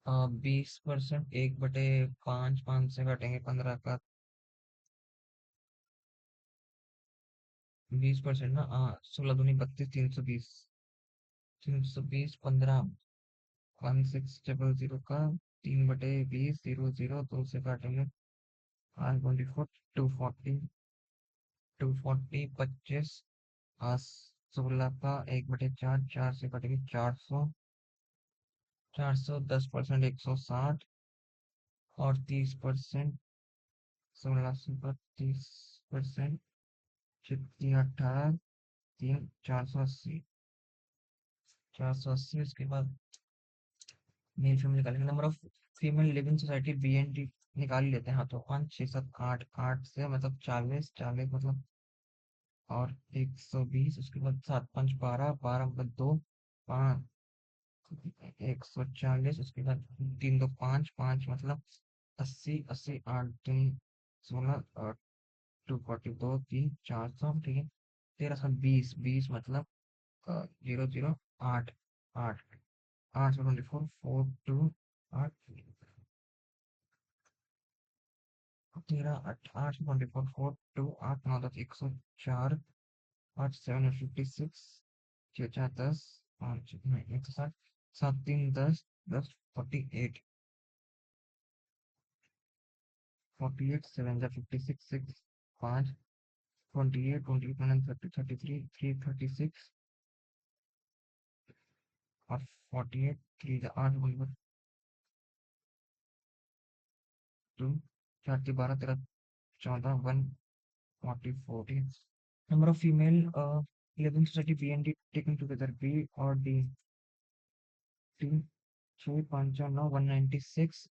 20% 1/5 5 से काटेंगे 15 का 20% ना 16 दूनी 32 320 15 1600 का 3/20 0 0 2 से काटेंगे 524 240 25 16 का 1/4 4 से काटेंगे 400 10% 160 और 30% 16 से 30% 18 3 480 उसके बाद मेल फीमेल निकालेंगे number of female living society B N D निकाल ही लेते हैं हाँ तो 5 6 7 8 8 से मतलब 40 40 मतलब और 120 उसके बाद 7 5 12 12 मतलब 2 5 140 उसके बाद 3 2 5 5 मतलब 80 80 8 3 16 240 2 3 400 ठीक है 13 20 मतलब 0 0 8 8 8 से 24 4 2 8 13 8 8 24 4 2 8 9 10 104 8 7 56 6 4 10 5 160 7 3 10 10 48 48 7 56 6 5 28 28 9 30 33 3 36 और 48 3 8 2 4 12 13 14 1 40 40 number of female living society B and D taken together B or D D 6 5 9 196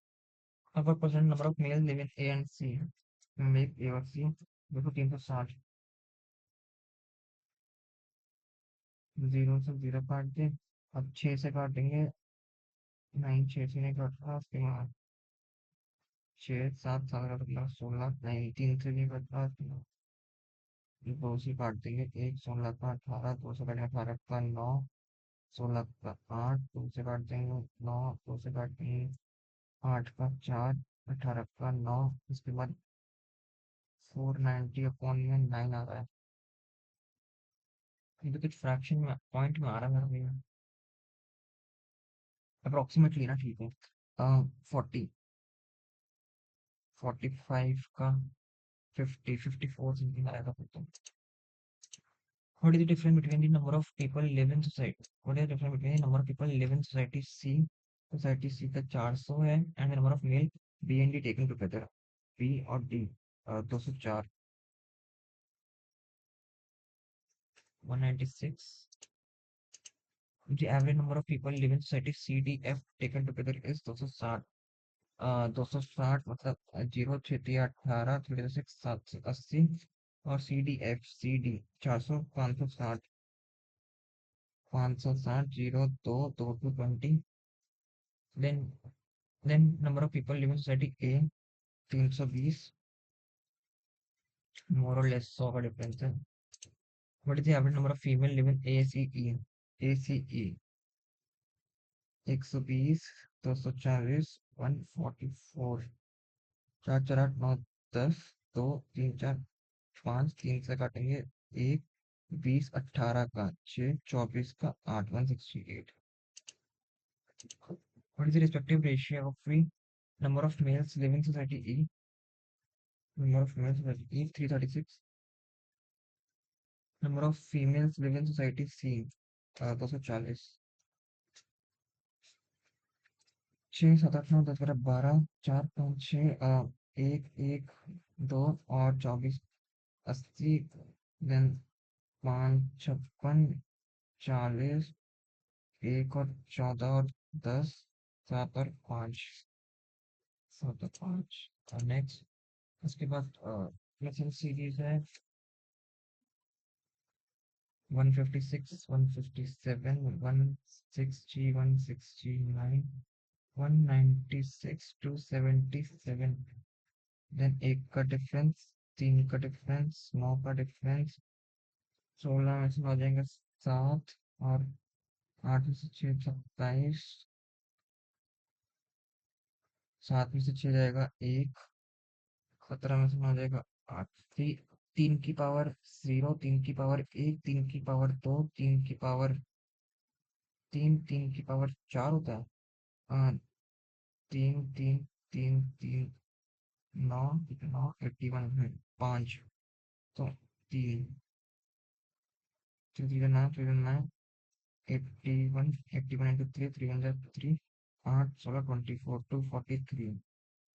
what percent number of male live in A and C make A और C देखो 360 0 से 0 काट दे अब 6 से काटेंगे 9 6 से नहीं कटता उसके बाद 6 7 7 का 16 नहीं 3 से नहीं कटता 2 से काट देंगे 1 16 का 18 2 से काटेंगे 18 का 9 16 का 8 2 से काट देंगे 9 2 से काट देंगे 8 का 4 18 का 9 इसके बाद 490 अपॉन में 9 आ रहा है ये तो कुछ फ्रैक्शन में पॉइंट में आ रहा है मेरा अप्रोक्सीमेटली ना ठीक है 40 45 का 50 54 समथिंग आएगा फिर तो what is the difference between the number of people live in society what is the difference between the number of people live in society C का 400 है and the number of male B and D taken together B और D 204 196 the average number of people live in society C D F taken together is 260 260 मतलब 0 6 3 18 36 7 से 80 और C D F C D 400 560 560 0 2 2 to 20 then number of people living in society A 320 more or less 100 का डिफरेंस है what is the average number of female living ACE 120 240 144 4 4 8 9 10 2 3 4 5 3 से काटेंगे 1 20 18 का 6 24 का 8 168 what is the respective ratio of free number of males living society E number of males society E 336 number of females living society C 240 6 7 8 9 10 11 12 4 5 6 1 1 2 और 24 80 देन 5 56 40 1 और 14 और 10 7 और 5 7 और 5 और नेक्स्ट उसके बाद लेसन सीरीज है 156, 157, 160, 169, 196, 277। देन एक का डिफरेंस, तीन का डिफरेंस, नौ का डिफरेंस, 16 में से हो जाएंगे सात, और आठ में से छः 27, सात में से छः जाएगा एक, 17 में से हो जाएगा आठ। तीन की पावर जीरो, तीन की पावर एक, तीन की पावर दो, तीन की पावर तीन, तीन की पावर चार होता है। तीन तीन तीन तीन, नौ, नौ 81 है, पाँच, तो तीन, three three nine, three nine, 81, 81 into three, 303, आठ, 16, 24, 243,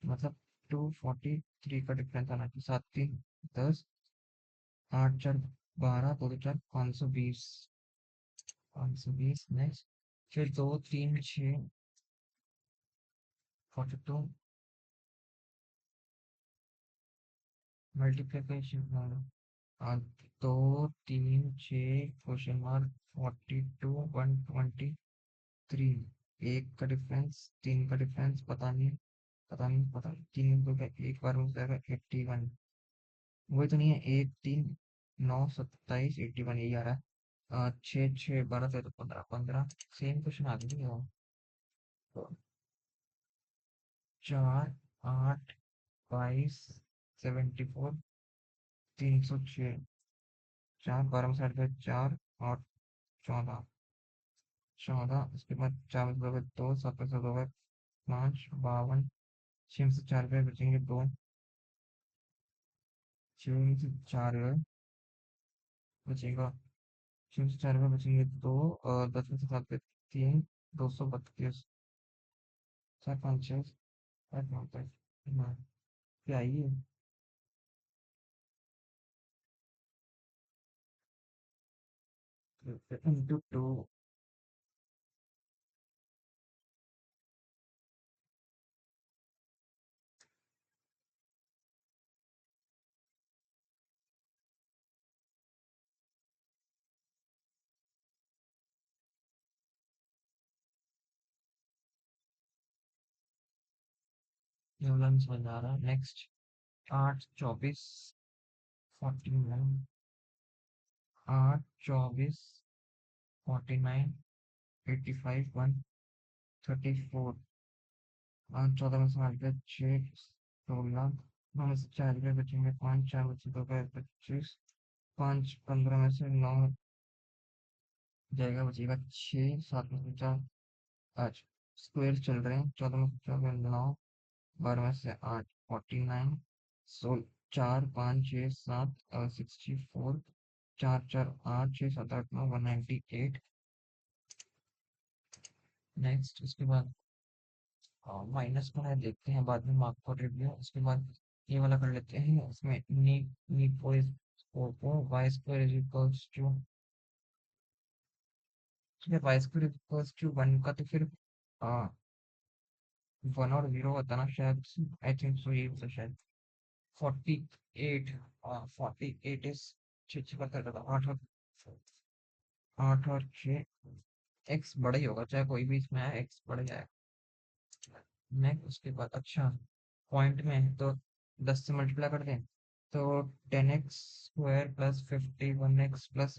मतलब 243 का डिफरेंस आना चाहिए। सात तीन 10, आठ चार 12, दो दो चार 520, 520। नेक्स्ट, फिर दो तीन छः 42, मल्टीप्लीकेशन, दो तीन छः क्वेश्चन मार्क 42, 123। एक का डिफरेंस, तीन का डिफरेंस पता नहीं, पता नहीं, पता नहीं। तीन को क्या एक बार हो जाएगा 81, वही तो नहीं है। एक तीन नौ 27, 81 यही आ रहा है। छः छः 12, 13, 15, 15, सेम क्वेश्चन आ गया। चार आठ 22, 74, 306, चार 12 में साढ़े चार, और 14, 14, उसके बाद चार में से दो, सात में से दो, पाँच 52, छः में से चार पे बचेंगे दो, छः में से चार बचेगा, छः में से चार पे बचेंगे दो, और 10 में से सात पे तीन, 232, चार पाँच छः, आठ नौ दस, नौ, क्या ये इंटू टू। ये वाला नहीं समझ आ रहा। नेक्स्ट, आठ 24, 49, आठ 24, 49, 85, 134, पाँच 14 में से हट गए छः, 16, नौ में से चार गए बचेंगे पाँच, चार में से दो गए 25, पाँच 15 में से नौ जाएगा, बचेगा छः, सात में से चार, आज स्क्वायर चल रहे हैं, 14 में से चार गए नौ, 12 में से आठ 49, चार पाँच छः सात 64, चार चार आठ छः सात आठ नौ 198। नेक्स्ट, उसके बाद माइनस का है, देखते हैं बाद में मार्क को रिव्यू। उसके बाद ये वाला कर लेते हैं, उसमें नी नी को Y square is equals to, Y square is equals to one का, तो फिर वन और जीरो होता ना शायद, आई थिंक सो ये होता शायद। 48, 48 इज, छः छः का था, आठ और छः, एक्स बड़ा ही होगा चाहे कोई भी इसमें है, एक्स बड़ा जाएगा। नेक्स्ट, उसके बाद अच्छा, पॉइंट में है तो 10 से मल्टीप्लाई कर दें, तो 10x square plus 51x plus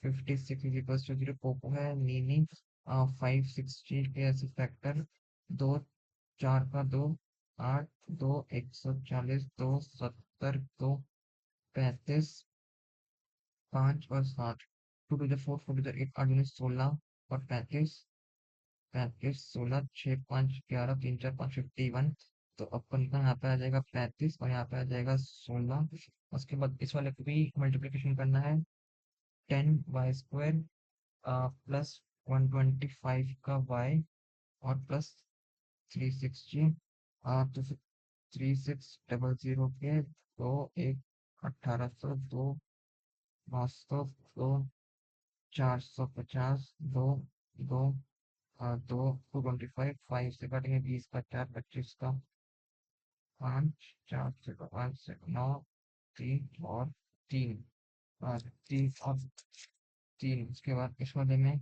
56 is equals to 0। पोपो है, मीनिंग 560 के ऐसे फैक्टर, दो चार का दो, आठ, दो 140, दो 70, दो 35, पाँच और सात, two two the four, four two the eight, आठ दूनी 16 और 35, 35, 16, छः पाँच 11, तीन चार पाँच 51। तो अपन का यहाँ पे आ जाएगा 35, और यहाँ पे आ जाएगा 16। उसके बाद इस वाले को भी मल्टीप्लिकेशन करना है, 10y² प्लस 125 का y, और प्लस 360, तो 3600 के दो, एक 1800, दो 500, दो 450, दो दो, दो 225, फाइव से काटेंगे 20 का, चार 25 का, पाँच, चार से 5 से 9, तीन और तीन, तीन और 3 उसके बाद इस वाले में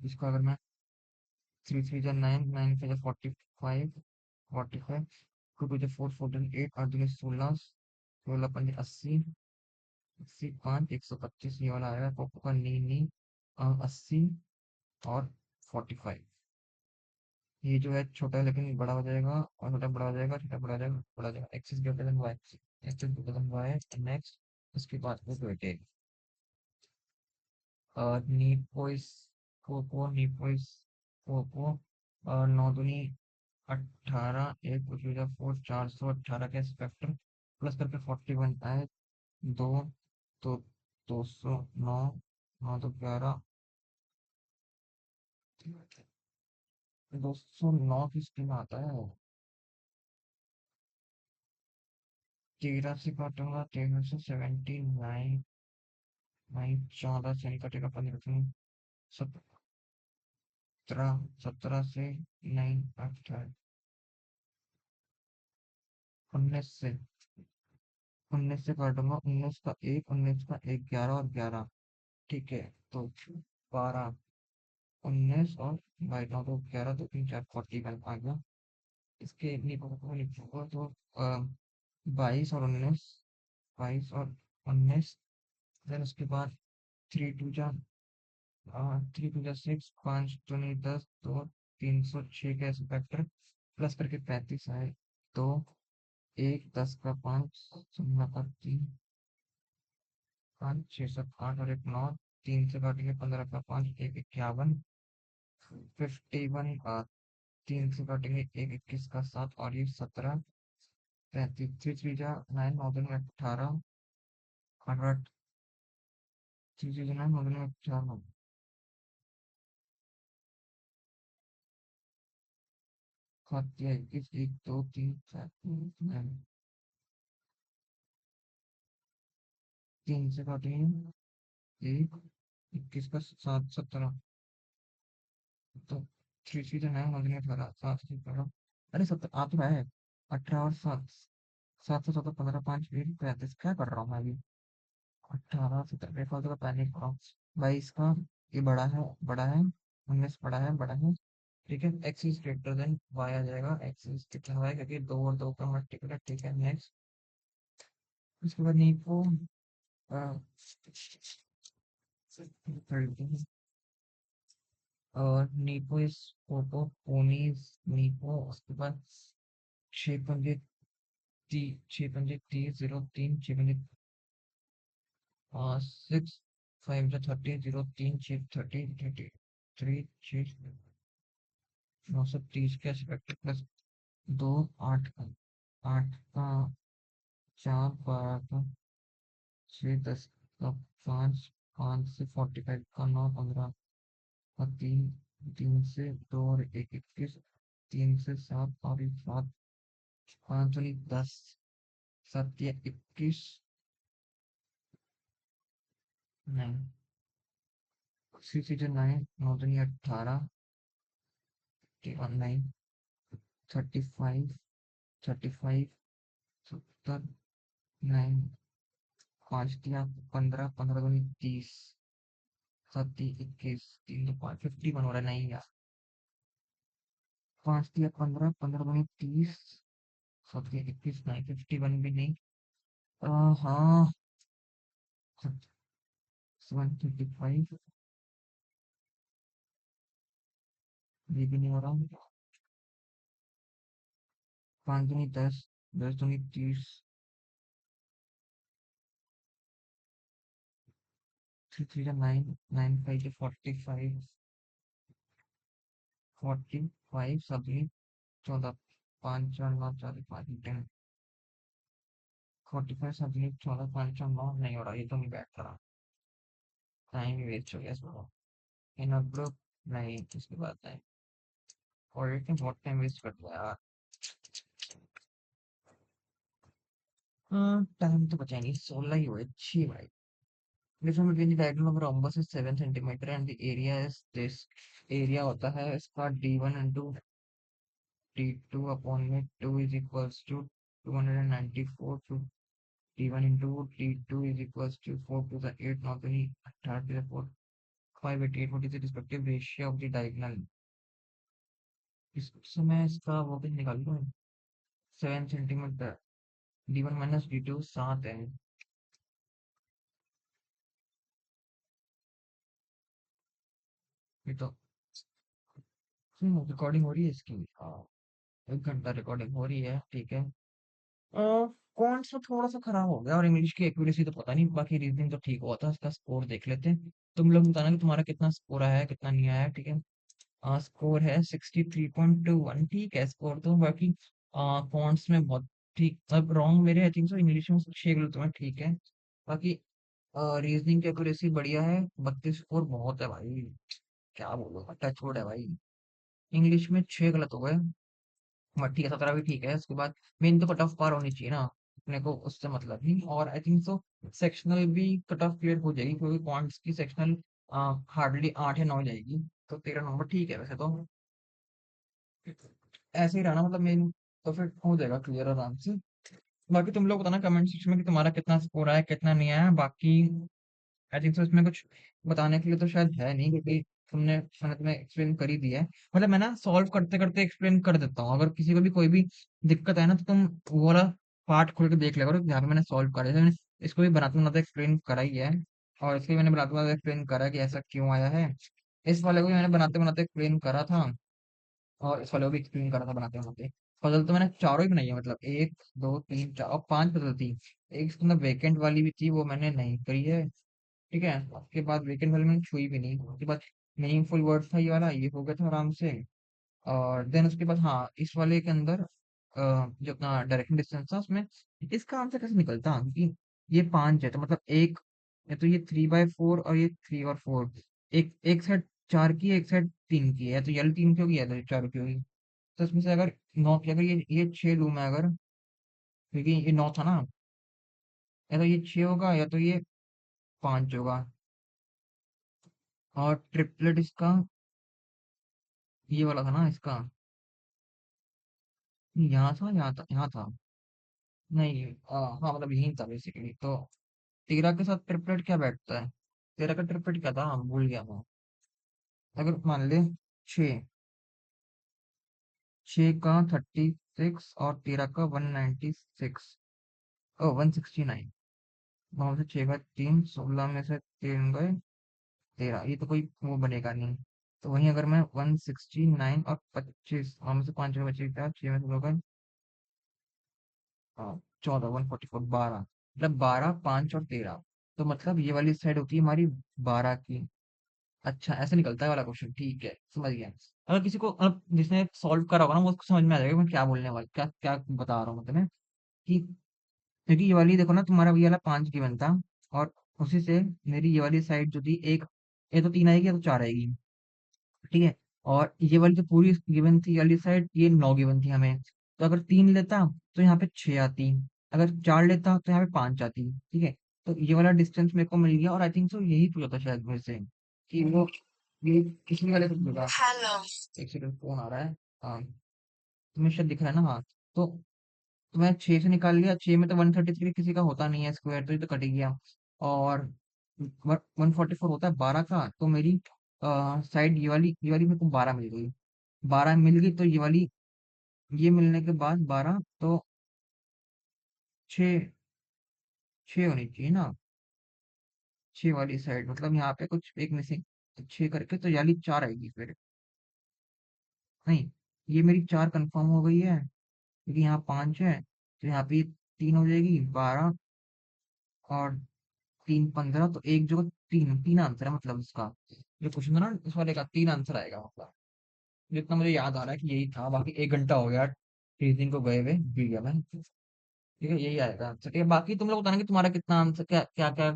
इसको अगर मैं 3 3 जा 9 9 5 जा 45 45 2 2 जा 4 4 जा 8 8 दूनी 16 16 5 80 अस्सी 5 125 ये वाला आएगा पोको का नी 80 और 45 ये जो है छोटा है लेकिन बड़ा हो जाएगा और छोटा बड़ा हो जाएगा छोटा बड़ा हो जाएगा बड़ा हो जाएगा X is greater than Y X is greater than Y next उसके बाद वो वेटेज नीपोइस नीपोइस पोको और 9 दूनी 18 एक कुछ 418 के स्पेक्ट्रम प्लस करके 41 आए दो तो 209 9 तो 11 209 किसके में आता है 13 से काटूंगा 13 से 79 9 14 से नहीं कटेगा 15 से 17 17 से 9 18 19 से 19 से काटूंगा 19 का एक 11 और 11 ठीक है तो 12 19 और बाई 9 तो 11 तो 3 4 41 आ गया इसके निकलूंगा तो 22 और 19 22 और 19 देन उसके बाद 3 2 जा 6 5 दूनी 10 तो 306 का स्पेक्टर प्लस करके 35 आए तो 1 10 का 5 16 का 3 5 6 7 8 और एक 9 3 से काटेंगे 15 का 5 एक 51 51 का 3 से काटेंगे एक 21 का 7 और ये 17 35 3 3 जा 9 9 दूनी 18 18 3 3 जा 9 9 दूनी 18 खाते 21 1 2 3 4 3 से काटेंगे एक 21 का 7 17 तो 3 3 9 9 18 7 से 18 अरे 17 आ तो रहा है 18 और 7 7 से 17 15 5 20 35 क्या कर रहा हूँ मैं अभी 18 17 बेफालतू का पैनिक कर रहा हूँ 22 का ये बड़ा है 19 बड़ा है ठीक है x is greater than y आ जाएगा एक्स इज कितना हुआ है क्योंकि 2 और 2 का मल्टीपल है ठीक है नेक्स्ट उसके बाद नहीं को और नीपो इस पोपो पोनीज नीपो उसके बाद 6 पंजे 6 पंजे 30 03 6 पंजे 6 5 जा 30 03 6 30 3 6 930 के एस्पेक्ट प्लस 2 8 का 8 का 4 12 का 6 10 का 5 5 से 45 का 9 15 का 3 3 से 2 और 1 21 3 से 7 और 7 5 दूनी 10 7 या 21 9 6 6 9 9 दूनी 18 9 35 35 70 9 5 दिया 15 15 दूनी 30 7 21 3 तो 5 51 हो रहा है नहीं यार 5 दिया 15 15 दूनी 30 7 21 नहीं 51 भी नहीं हाँ 135 ये भी नहीं हो रहा 5 दूनी 10 10 दूनी 30 3 3 9 9 5 45 45 7 14 5 4 9 4 5 10 45 7 14 5 4 9 नहीं हो रहा ये तो नहीं बैठ रहा टाइम ही वेस्ट हो गया इसमें इन ग्रुप नहीं इसके बाद नहीं और एक बहुत टाइम वेस्ट कर दिया यार टाइम तो बचा नहीं 16 ही हुए अच्छी भाई difference between the diagonal of a rhombus is 7 centimeter and the area is this area होता है इसका d1 into d2 upon में 2 is equals to 294 to t1 into t2 is equals to 4 to the 8 not only 18 to the 4 5 88 what is the respective ratio of the diagonal इस समय इसका वो भी निकाल दूं 7 सेंटीमीटर d1 माइनस d2 7 है ये तो रिकॉर्डिंग हो रही है इसकी हाँ 1 घंटा रिकॉर्डिंग हो रही है ठीक है कॉन्ट्स में थोड़ा सा खराब हो गया और इंग्लिश की एक्यूरेसी तो पता नहीं बाकी रीजनिंग तो ठीक हुआ था इसका स्कोर देख लेते हैं तुम लोग बताना कि तुम्हारा कितना स्कोर आया है कितना नहीं आया है ठीक है स्कोर है 63.21 ठीक है स्कोर तो बाकी कॉन्ट्स में बहुत ठीक अब रॉन्ग मेरे आई थिंक सो इंग्लिश में 6 गलत हुए हैं, ठीक है बाकी रीजनिंग की एक्यूरेसी बढ़िया है 32 स्कोर बहुत है भाई क्या बोलो टच वुड है भाई इंग्लिश में 6 गलत हो गए बट ठीक है 17 भी ठीक है उसके बाद मेन तो कट ऑफ पार होनी चाहिए ना अपने को उससे मतलब नहीं और आई थिंक सो सेक्शनल भी कट ऑफ क्लियर हो जाएगी क्योंकि पॉइंट्स की सेक्शनल हार्डली 8 या 9 जाएगी तो 13 नंबर ठीक है वैसे तो ऐसे ही रहना मतलब मेन तो फिर हो जाएगा क्लियर आराम से बाकी तुम लोग बताना कमेंट सेक्शन में कि तुम्हारा कितना स्कोर आया कितना नहीं आया बाकी आई थिंक सो इसमें कुछ बताने के लिए तो शायद है नहीं क्योंकि मैंने तुम्हें एक्सप्लेन कर ही दिया है मतलब मैं ना सॉल्व करते करते एक्सप्लेन कर देता हूँ अगर किसी को भी कोई भी दिक्कत है ना तो तुम वो वाला पार्ट खोल के देख ले करो जहाँ पे मैंने सॉल्व करा है मैंने इसको भी बनाते बनाते एक्सप्लेन करा ही है और इसलिए मैंने बनाते बनाते एक्सप्लेन करा है कि ऐसा क्यों आया है इस वाले को भी मैंने बनाते बनाते एक्सप्लेन करा था और इस वाले को भी एक्सप्लेन करा था बनाते बनाते पजल तो मैंने चारों ही बनाई है मतलब 1 2 3 4 और 5 पजल थी एक इसके अंदर वेकेंट वाली भी थी वो मैंने नहीं करी है ठीक है उसके बाद वीकेंड वाले मैंने छुई भी नहीं उसके बाद मीनिंगफुल वर्ड था ये वाला ये हो गया था आराम से और देन उसके बाद हाँ इस वाले के अंदर जो अपना डायरेक्शन डिस्टेंस था उसमें इसका आंसर कैसे निकलता क्योंकि ये 5 है तो मतलब एक या तो ये 3/4 और ये 3 और 4 एक एक साइड 4 की है एक साइड 3 की है या तो ये 3 की होगी या तो 4 की होगी तो इसमें से अगर 9 की अगर ये 6 लूँ मैं अगर क्योंकि ये 9 था ना या तो ये 6 होगा या तो ये 5 होगा और ट्रिपलेट इसका ये वाला था ना इसका यहाँ था यहाँ था यहाँ था नहीं हाँ मतलब यही था बेसिकली तो 13 के साथ ट्रिपलेट क्या बैठता है 13 का ट्रिपलेट क्या था हाँ भूल गया मैं अगर मान ले 6 6 का 36 और 13 का 196 ओ 169 वहां से 6 का 3 16 में से 3 गए 13 ये तो कोई वो बनेगा नहीं तो वहीं अगर मैं 169 और 25 वहां में से 5 का बचेगा 6 में से 2 14 144 12 मतलब 12 5 और 13 तो मतलब ये वाली साइड होती है हमारी 12 की अच्छा ऐसे निकलता है वाला क्वेश्चन ठीक है समझ गया अगर किसी को मतलब जिसने सॉल्व करा होगा ना वो उसको समझ में आ जाएगा मैं क्या बोलने वाला क्या क्या बता रहा हूँ मतलब मैं कि क्योंकि ये वाली देखो ना तुम्हारा ये वाला 5 गिवन था और उसी से मेरी ये वाली साइड जो थी एक ये तो 3 आएगी या तो 4 आएगी ठीक है और ये वाली जो पूरी गिवन थी वाली साइड ये 9 गिवन थी हमें तो अगर 3 लेता तो यहाँ पे 6 आती अगर 4 लेता तो यहाँ पे 5 आती ठीक है तो ये वाला डिस्टेंस मेरे को मिल गया और आई थिंक सो यही पूछा था शायद मेरे से कि वो ये किसी वाले से पूछा हेलो एक सेकंड फोन आ रहा है हाँ तुम्हें शायद दिख रहा है ना हाँ तो मैं 6 से निकाल लिया 6 में तो 133 किसी का होता नहीं है स्क्वायर तो ये तो कट ही गया और 144 होता है 12 का तो मेरी साइड ये वाली मेरे को 12 मिल गई 12 मिल गई तो ये मिलने के बाद 12 तो 6 6 होनी चाहिए ना 6 वाली साइड मतलब यहाँ पे कुछ एक मिसिंग 6 करके तो याली 4 आएगी फिर नहीं ये मेरी 4 कंफर्म हो गई है क्योंकि यहाँ 5 है तो यहाँ पे 3 हो जाएगी 12 और 3 15 तो एक जगह 3 आंसर है मतलब इसका जो क्वेश्चन था ना इस वाले का 3 आंसर आएगा मतलब जितना मुझे याद आ रहा है कि यही था बाकी 1 घंटा हो गया टीचिंग को गए हुए भूल गया मैं ठीक है यही आएगा आंसर ठीक है बाकी तुम लोग बताना कि तुम्हारा कितना आंसर क्या क्या क्या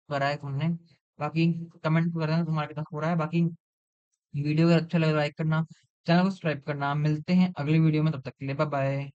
करा है तुमने बाकी कमेंट करना तुम्हारा कितना हो रहा है बाकी वीडियो अगर अच्छा लगे लाइक करना चैनल को सब्सक्राइब करना मिलते हैं अगली वीडियो में तब तक के लिए बाय बाय